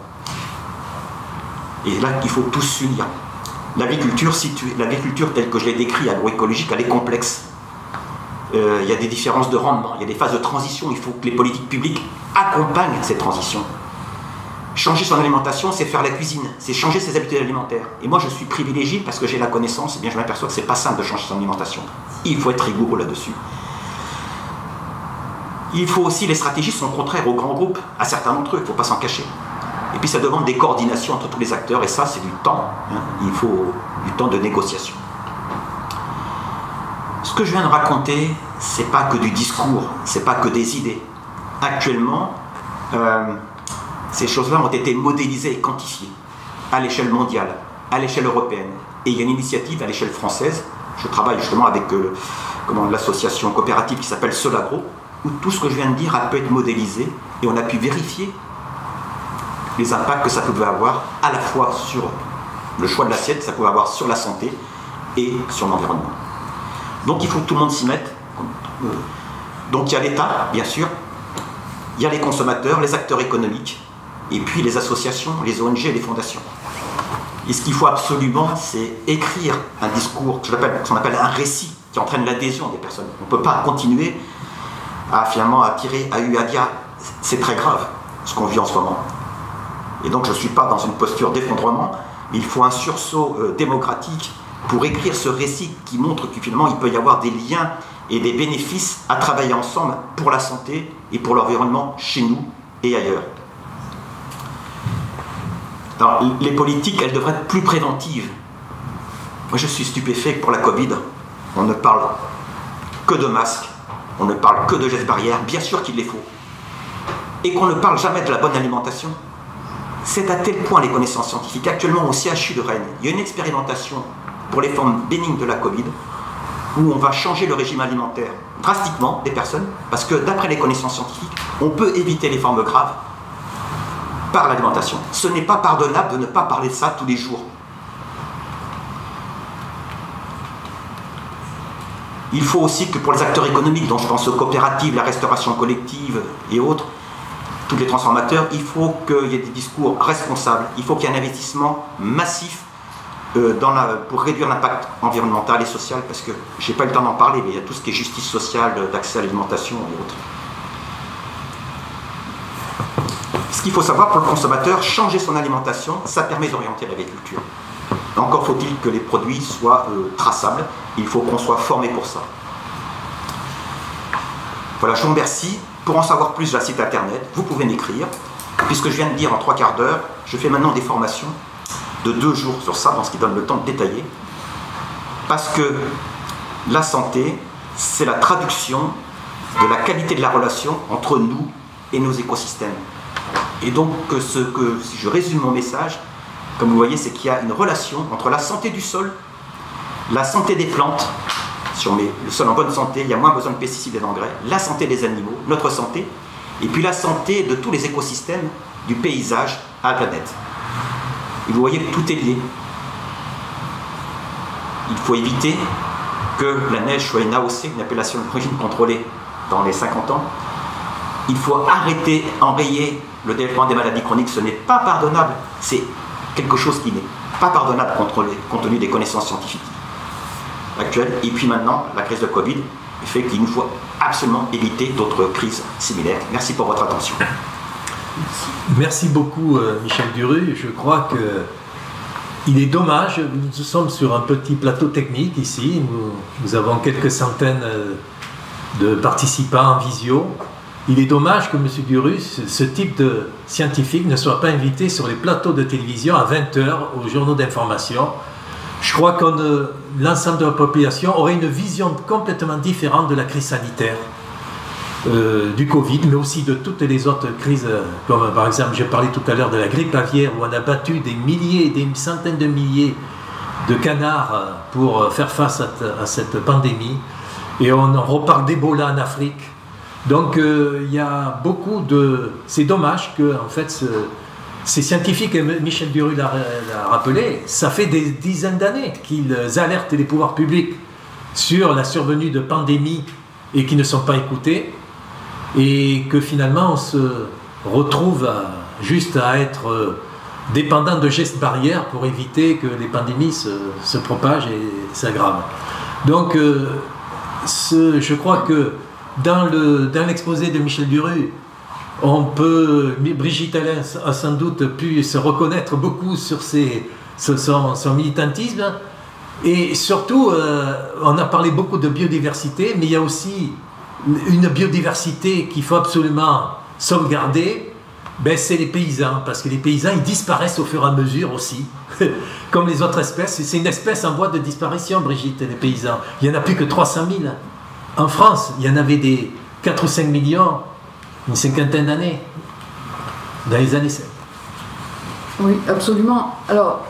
Et là, il faut tous s'unir. L'agriculture telle que je l'ai décrite, agroécologique, elle est complexe. il y a des différences de rendement, il y a des phases de transition, il faut que les politiques publiques accompagnent cette transition. Changer son alimentation, c'est faire la cuisine, c'est changer ses habitudes alimentaires. Et moi, je suis privilégié parce que j'ai la connaissance, et bien je m'aperçois que c'est pas simple de changer son alimentation. Il faut être rigoureux là-dessus. Il faut aussi, les stratégies sont contraires aux grands groupes, à certains d'entre eux, il ne faut pas s'en cacher. Et puis ça demande des coordinations entre tous les acteurs, et ça, c'est du temps. Il faut du temps de négociation. Ce que je viens de raconter, c'est pas que du discours, c'est pas que des idées. Actuellement, ces choses-là ont été modélisées et quantifiées à l'échelle mondiale, à l'échelle européenne. Et il y a une initiative à l'échelle française, je travaille justement avec l'association coopérative qui s'appelle Solagro, où tout ce que je viens de dire a pu être modélisé et on a pu vérifier les impacts que ça pouvait avoir à la fois sur le choix de l'assiette, ça pouvait avoir sur la santé et sur l'environnement. Donc il faut que tout le monde s'y mette. Donc il y a l'État, bien sûr, il y a les consommateurs, les acteurs économiques, et puis les associations, les ONG et les fondations. Et ce qu'il faut absolument, c'est écrire un discours, qu'on appelle un récit, qui entraîne l'adhésion des personnes. On ne peut pas continuer à finalement attirer à dire c'est très grave ce qu'on vit en ce moment. Et donc je ne suis pas dans une posture d'effondrement, mais il faut un sursaut démocratique pour écrire ce récit qui montre que finalement il peut y avoir des liens et des bénéfices à travailler ensemble pour la santé et pour l'environnement chez nous et ailleurs. Alors, les politiques, elles devraient être plus préventives. Moi je suis stupéfait que pour la Covid, on ne parle que de masques, on ne parle que de gestes barrières, bien sûr qu'il les faut. Et qu'on ne parle jamais de la bonne alimentation. C'est à tel point les connaissances scientifiques. Actuellement au CHU de Rennes, il y a une expérimentation pour les formes bénignes de la Covid, où on va changer le régime alimentaire drastiquement des personnes, parce que d'après les connaissances scientifiques, on peut éviter les formes graves par l'alimentation. Ce n'est pas pardonnable de ne pas parler de ça tous les jours. Il faut aussi que pour les acteurs économiques, dont je pense aux coopératives, la restauration collective et autres, tous les transformateurs, il faut qu'il y ait des discours responsables, il faut qu'il y ait un investissement massif pour réduire l'impact environnemental et social, parce que je n'ai pas eu le temps d'en parler, mais il y a tout ce qui est justice sociale, d'accès à l'alimentation et autres. Ce qu'il faut savoir pour le consommateur, changer son alimentation, ça permet d'orienter l'agriculture. Encore faut-il que les produits soient traçables, il faut qu'on soit formé pour ça. Voilà, je vous remercie. Pour en savoir plus, j'ai un site internet, vous pouvez m'écrire. Puisque je viens de dire en 3 quarts d'heure, je fais maintenant des formations de 2 jours sur ça, dans ce qui donne le temps de détailler. Parce que la santé, c'est la traduction de la qualité de la relation entre nous et nos écosystèmes. Et donc, si je résume mon message, comme vous voyez, c'est qu'il y a une relation entre la santé du sol, la santé des plantes. Si on met le sol en bonne santé, il y a moins besoin de pesticides et d'engrais, la santé des animaux, notre santé, et puis la santé de tous les écosystèmes, du paysage à la planète. Et vous voyez que tout est lié. Il faut éviter que la neige soit une AOC, une appellation d'origine contrôlée, dans les 50 ans. Il faut arrêter, enrayer le développement des maladies chroniques. Ce n'est pas pardonnable. C'est quelque chose qui n'est pas pardonnable compte tenu des connaissances scientifiques actuelles. Et puis maintenant, la crise de Covid fait qu'il nous faut absolument éviter d'autres crises similaires. Merci pour votre attention. Merci beaucoup Michel Duru. Je crois qu'il est dommage, nous sommes sur un petit plateau technique ici, nous avons quelques centaines de participants en visio. Il est dommage que M. Duru, ce type de scientifique, ne soit pas invité sur les plateaux de télévision à 20h aux journaux d'information. Je crois que l'ensemble de la population aurait une vision complètement différente de la crise sanitaire, du Covid, mais aussi de toutes les autres crises, comme par exemple, j'ai parlé tout à l'heure de la grippe aviaire, où on a battu des milliers, des centaines de milliers de canards pour faire face à cette pandémie. Et on reparle d'Ebola en Afrique. Donc il y a beaucoup de... C'est dommage que, en fait, ces scientifiques, et Michel Duru l'a rappelé, ça fait des dizaines d'années qu'ils alertent les pouvoirs publics sur la survenue de pandémies et qui ne sont pas écoutés, et que finalement on se retrouve juste à être dépendant de gestes barrières pour éviter que les pandémies se propagent et s'aggravent. Donc je crois que dans l'exposé de Michel Duru, Brigitte Allain a sans doute pu se reconnaître beaucoup sur son militantisme. Et surtout, on a parlé beaucoup de biodiversité, mais il y a aussi une biodiversité qu'il faut absolument sauvegarder. C'est les paysans, parce que les paysans, ils disparaissent au fur et à mesure aussi, comme les autres espèces. C'est une espèce en voie de disparition, Brigitte, les paysans. Il n'y en a plus que 300 000. En France, il y en avait des 4 ou 5 millions, une cinquantaine d'années, dans les années 7. Oui, absolument. Alors,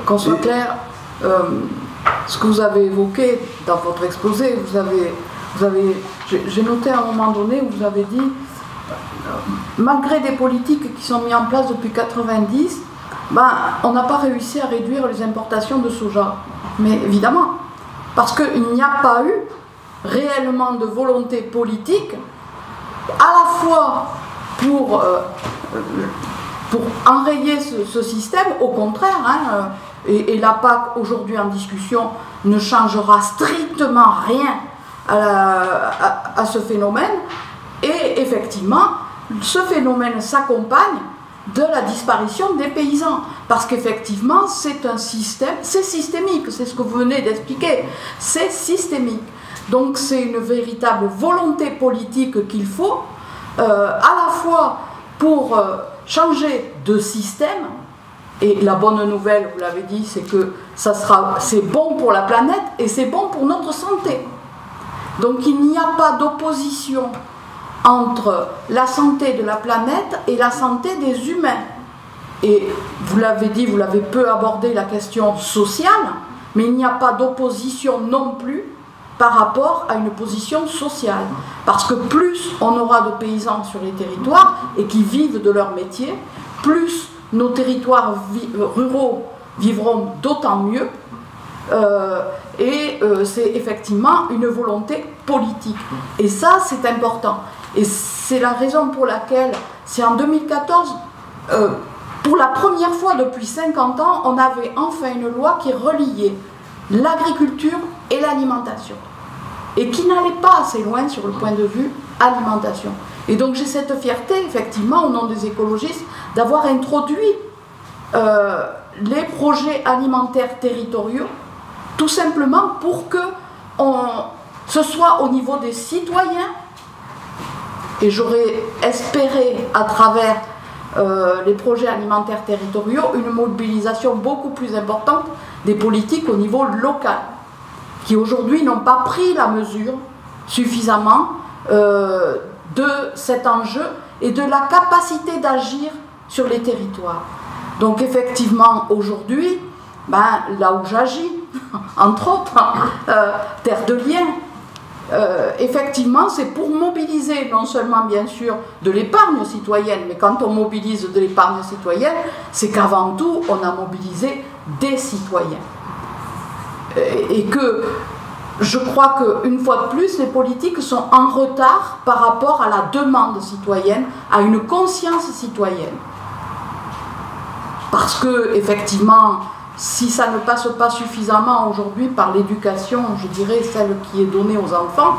qu'on soit clair, ce que vous avez évoqué dans votre exposé, j'ai noté à un moment donné où vous avez dit, malgré des politiques qui sont mises en place depuis 90, on n'a pas réussi à réduire les importations de soja. Mais évidemment, parce qu'il n'y a pas eu réellement de volonté politique, à la fois pour enrayer ce système, au contraire, et la PAC aujourd'hui en discussion ne changera strictement rien à ce phénomène, et effectivement, ce phénomène s'accompagne de la disparition des paysans, parce qu'effectivement c'est un système, c'est systémique, c'est ce que vous venez d'expliquer, c'est systémique. Donc c'est une véritable volonté politique qu'il faut, à la fois pour changer de système, et la bonne nouvelle, vous l'avez dit, c'est que c'est bon pour la planète et c'est bon pour notre santé. Donc il n'y a pas d'opposition entre la santé de la planète et la santé des humains. Et vous l'avez dit, vous l'avez peu abordé, la question sociale, mais il n'y a pas d'opposition non plus par rapport à une position sociale. Parce que plus on aura de paysans sur les territoires et qui vivent de leur métier, plus nos territoires ruraux vivront d'autant mieux. C'est effectivement une volonté politique. Et ça, c'est important. Et c'est la raison pour laquelle, c'est en 2014, pour la première fois depuis 50 ans, on avait enfin une loi qui reliait l'agriculture et l'alimentation. Et qui n'allait pas assez loin sur le point de vue alimentation. Et donc j'ai cette fierté, effectivement, au nom des écologistes, d'avoir introduit les projets alimentaires territoriaux, tout simplement pour que ce soit au niveau des citoyens, et j'aurais espéré à travers les projets alimentaires territoriaux une mobilisation beaucoup plus importante des politiques au niveau local, qui aujourd'hui n'ont pas pris la mesure suffisamment de cet enjeu et de la capacité d'agir sur les territoires. Donc effectivement, aujourd'hui, là où j'agis, entre autres, Terre de Liens, effectivement, c'est pour mobiliser non seulement, bien sûr, de l'épargne citoyenne, mais quand on mobilise de l'épargne citoyenne, c'est qu'avant tout, on a mobilisé des citoyens. Et que je crois qu'une fois de plus, les politiques sont en retard par rapport à la demande citoyenne, à une conscience citoyenne. Parce que, effectivement, si ça ne passe pas suffisamment aujourd'hui par l'éducation, je dirais celle qui est donnée aux enfants,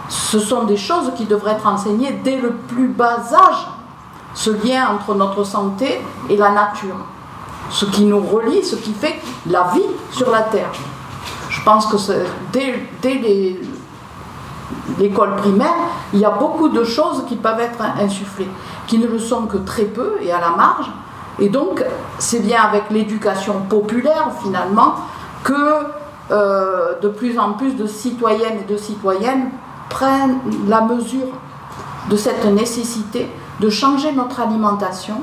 ce sont des choses qui devraient être enseignées dès le plus bas âge, ce lien entre notre santé et la nature, ce qui nous relie, ce qui fait la vie sur la Terre. Je pense que dès l'école primaire, il y a beaucoup de choses qui peuvent être insufflées, qui ne le sont que très peu et à la marge. Et donc, c'est bien avec l'éducation populaire, finalement, que de plus en plus de citoyennes et de citoyennes prennent la mesure de cette nécessité de changer notre alimentation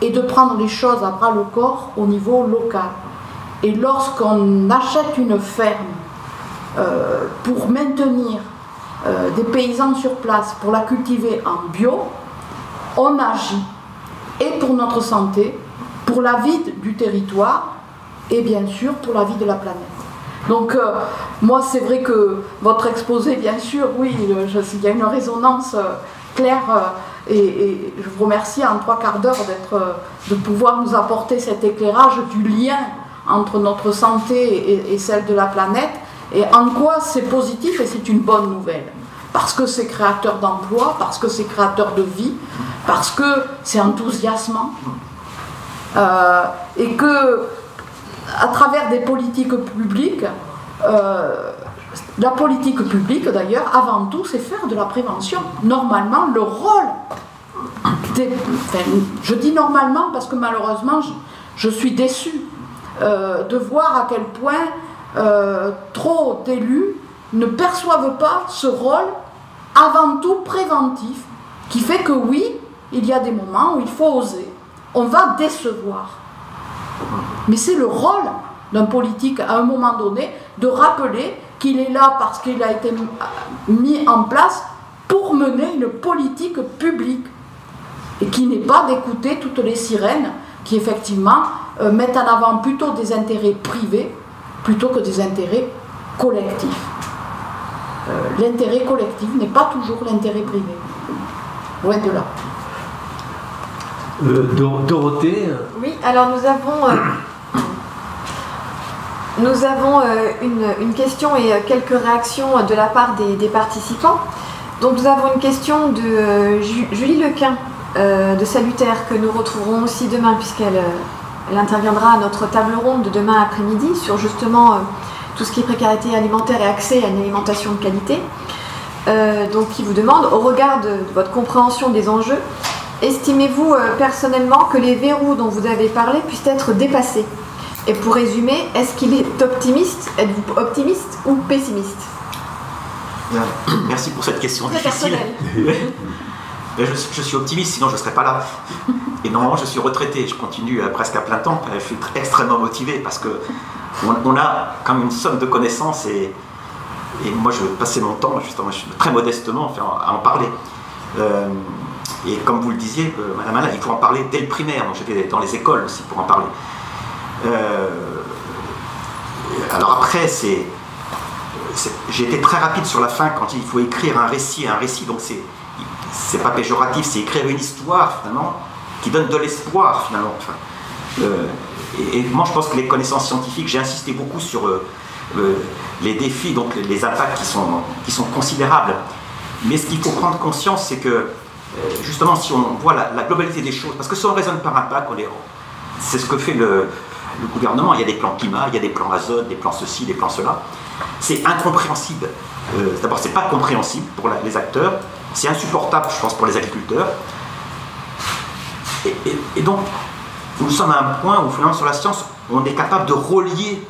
et de prendre les choses à bras le corps au niveau local. Et lorsqu'on achète une ferme pour maintenir des paysans sur place, pour la cultiver en bio, on agit et pour notre santé, pour la vie du territoire et bien sûr pour la vie de la planète. Donc moi c'est vrai que votre exposé, bien sûr, oui, il y a une résonance claire et je vous remercie en 3/4 d'heure de pouvoir nous apporter cet éclairage du lien entre notre santé et celle de la planète Et en quoi c'est positif et c'est une bonne nouvelle? Parce que c'est créateur d'emplois, parce que c'est créateur de vie, parce que c'est enthousiasmant, et que à travers des politiques publiques, la politique publique d'ailleurs, avant tout, c'est faire de la prévention. Normalement, le rôle je dis normalement parce que malheureusement, je suis déçue de voir à quel point trop d'élus ne perçoivent pas ce rôle avant tout préventif, qui fait que oui, il y a des moments où il faut oser, on va décevoir. Mais c'est le rôle d'un politique à un moment donné de rappeler qu'il est là parce qu'il a été mis en place pour mener une politique publique et qui n'est pas d'écouter toutes les sirènes qui effectivement mettent en avant plutôt des intérêts privés plutôt que des intérêts collectifs. L'intérêt collectif n'est pas toujours l'intérêt privé. Loin de là. Dorothée. Oui, alors nous avons une question et quelques réactions de la part des participants. Donc nous avons une question de Julie Lequin de Salutaire, que nous retrouverons aussi demain, puisqu'elle interviendra à notre table ronde de demain après-midi sur justement tout ce qui est précarité alimentaire et accès à une alimentation de qualité. Donc qui vous demande, au regard de votre compréhension des enjeux, estimez-vous personnellement que les verrous dont vous avez parlé puissent être dépassés? Et pour résumer, est-ce qu'il est optimiste? Êtes-vous optimiste ou pessimiste? Merci pour cette question très difficile. Je suis optimiste, sinon je ne serais pas là. Et normalement, je suis retraité, je continue presque à plein temps. Je suis extrêmement motivé parce qu'on a quand même une somme de connaissances et moi, je vais passer mon temps, justement, très modestement, à en parler. Et comme vous le disiez, Madame Alain, il faut en parler dès le primaire. Moi, j'étais dans les écoles aussi pour en parler. Alors après, j'ai été très rapide sur la fin quand il faut écrire un récit, donc c'est pas péjoratif, c'est écrire une histoire finalement qui donne de l'espoir finalement. Et moi, je pense que les connaissances scientifiques, j'ai insisté beaucoup sur les défis, donc les impacts qui sont considérables. Mais ce qu'il faut prendre conscience, c'est que justement, si on voit la globalité des choses, parce que si on raisonne par impact, c'est ce que fait le gouvernement. Il y a des plans climat, il y a des plans azote, des plans ceci, des plans cela. C'est incompréhensible. D'abord, c'est pas compréhensible pour les acteurs, c'est insupportable, je pense, pour les agriculteurs. Et donc, nous sommes à un point où, finalement, sur la science, on est capable de relier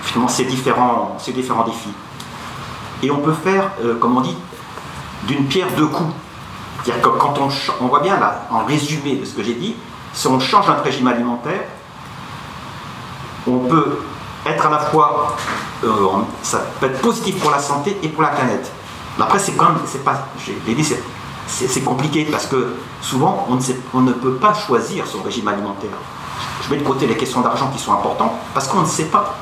finalement ces différents défis. Et on peut faire, comme on dit, d'une pierre deux coups. C'est-à-dire que quand on voit bien là, en résumé de ce que j'ai dit, si on change notre régime alimentaire, on peut être à la fois, ça peut être positif pour la santé et pour la planète. Mais après, c'est quand même, c'est compliqué parce que souvent, on ne peut pas choisir son régime alimentaire. Je mets de côté les questions d'argent qui sont importantes parce qu'on ne sait pas.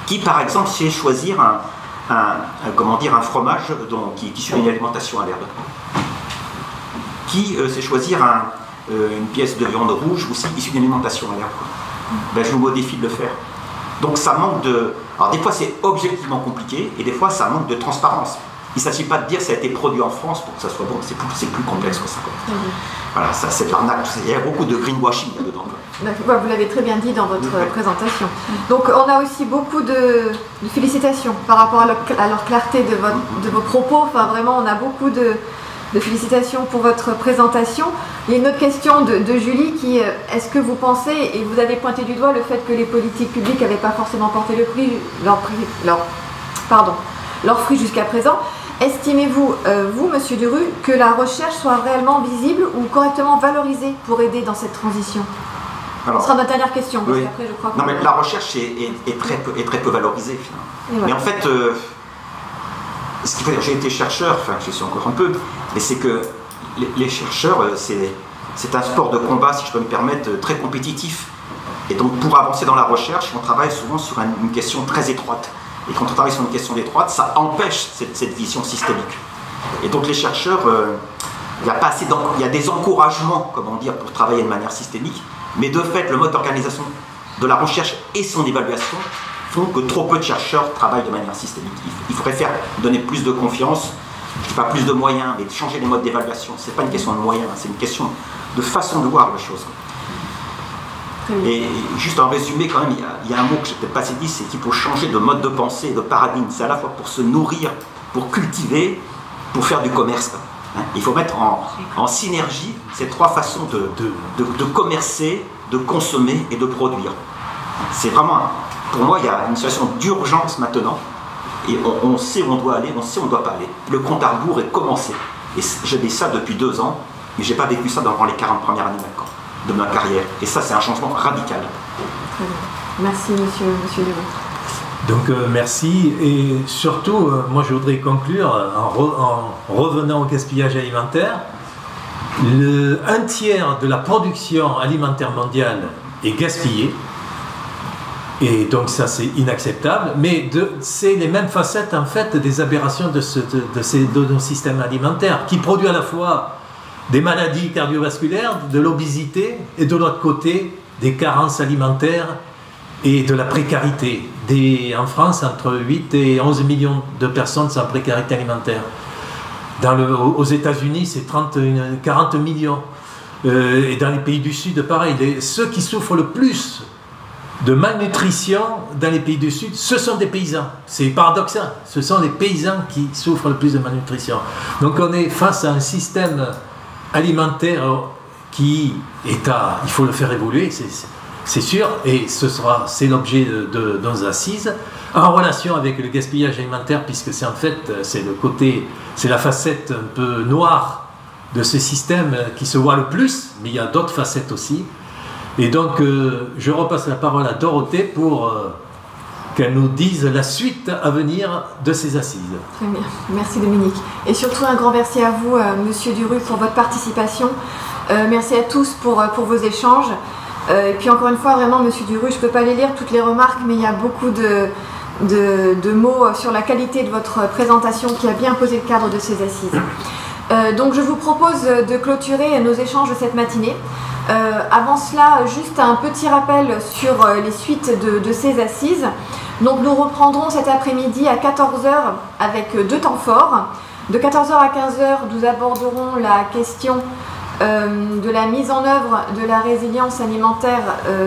Qui, par exemple, sait choisir un fromage qui est issu d'une alimentation à l'herbe? Qui sait choisir une pièce de viande rouge aussi issue d'une alimentation à l'herbe? Ben, je vous mets au défi de le faire. Donc ça manque de... Alors des fois c'est objectivement compliqué et des fois ça manque de transparence. Il ne s'agit pas de dire que ça a été produit en France pour que ça soit bon, c'est plus complexe que ça. Voilà, ça c'est de l'arnaque, il y a beaucoup de greenwashing là-dedans. Vous l'avez très bien dit dans votre présentation. Donc on a aussi beaucoup de félicitations par rapport à leur clarté de vos propos. Enfin vraiment, on a beaucoup de félicitations pour votre présentation. Il y a une autre question de Julie qui, est-ce que vous pensez, et vous avez pointé du doigt le fait que les politiques publiques n'avaient pas forcément porté leurs fruits jusqu'à présent, estimez-vous, vous, Monsieur Duru, que la recherche soit réellement visible ou correctement valorisée pour aider dans cette transition? Alors, ce sera notre dernière question, parce qu'après je crois que... Non, mais la recherche est très peu valorisée, finalement. Mais en fait, ce qu'il faut dire, j'ai été chercheur, enfin je suis encore un peu, mais c'est que les chercheurs, c'est un sport de combat, si je peux me permettre, très compétitif. Et donc pour avancer dans la recherche, on travaille souvent sur une question très étroite. Et quand on travaille sur une question étroite, ça empêche cette vision systémique. Et donc les chercheurs, il y a des encouragements, comment dire, pour travailler de manière systémique, mais de fait, le mode d'organisation de la recherche et son évaluation font que trop peu de chercheurs travaillent de manière systémique. Il faudrait donner plus de confiance, pas plus de moyens, mais changer les modes d'évaluation. Ce n'est pas une question de moyens, c'est une question de façon de voir les choses. Et juste en résumé, quand même, il y a un mot que je n'ai peut-être pas assez dit, c'est qu'il faut changer de mode de pensée, de paradigme. C'est à la fois pour se nourrir, pour cultiver, pour faire du commerce. Il faut mettre en synergie ces trois façons de commercer, de consommer et de produire. C'est vraiment, pour moi, il y a une situation d'urgence maintenant. Et on sait où on doit aller, on sait où on ne doit pas aller. Le compte à rebours est commencé. Et j'ai dit ça depuis 2 ans, mais je n'ai pas vécu ça dans les 40 premières années de ma carrière. Et ça, c'est un changement radical. Très bien. Merci, monsieur Leroux. Donc, merci. Et surtout, moi, je voudrais conclure en revenant au gaspillage alimentaire. Un tiers de la production alimentaire mondiale est gaspillée. Et donc ça c'est inacceptable, mais c'est les mêmes facettes en fait des aberrations de nos systèmes alimentaires qui produisent à la fois des maladies cardiovasculaires, de l'obésité et de l'autre côté des carences alimentaires et de la précarité. En France, entre 8 et 11 millions de personnes sont en précarité alimentaire. Aux États-Unis, c'est 40 millions. Et dans les pays du Sud, pareil. Ceux qui souffrent le plus de malnutrition dans les pays du Sud, ce sont des paysans. C'est paradoxal. Ce sont les paysans qui souffrent le plus de malnutrition. Donc on est face à un système alimentaire qui est il faut le faire évoluer, c'est sûr, et c'est l'objet de nos assises, en relation avec le gaspillage alimentaire, puisque c'est en fait, c'est la facette un peu noire de ce système qui se voit le plus, mais il y a d'autres facettes aussi. Et donc, je repasse la parole à Dorothée pour qu'elle nous dise la suite à venir de ces assises. Très bien, merci Dominique. Et surtout un grand merci à vous, Monsieur Duruy, pour votre participation. Merci à tous pour vos échanges. Et puis encore une fois, vraiment, Monsieur Duruy, je ne peux pas les lire toutes les remarques, mais il y a beaucoup de mots sur la qualité de votre présentation qui a bien posé le cadre de ces assises. Donc je vous propose de clôturer nos échanges de cette matinée. Avant cela, juste un petit rappel sur les suites de ces assises. Donc nous reprendrons cet après-midi à 14h avec 2 temps forts. De 14h à 15h, nous aborderons la question de la mise en œuvre de la résilience alimentaire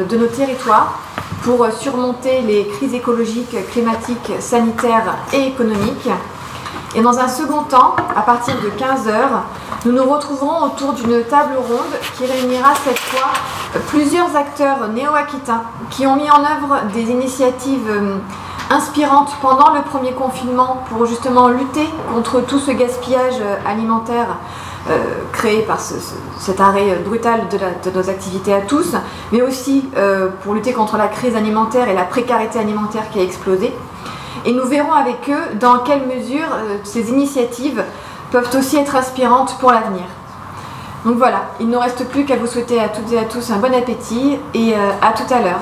de nos territoires pour surmonter les crises écologiques, climatiques, sanitaires et économiques. Et dans un second temps, à partir de 15h, nous nous retrouverons autour d'une table ronde qui réunira cette fois plusieurs acteurs néo-aquitains qui ont mis en œuvre des initiatives inspirantes pendant le premier confinement pour justement lutter contre tout ce gaspillage alimentaire créé par cet arrêt brutal de nos activités à tous, mais aussi pour lutter contre la crise alimentaire et la précarité alimentaire qui a explosé. Et nous verrons avec eux dans quelle mesure ces initiatives peuvent aussi être inspirantes pour l'avenir. Donc voilà, il ne nous reste plus qu'à vous souhaiter à toutes et à tous un bon appétit et à tout à l'heure.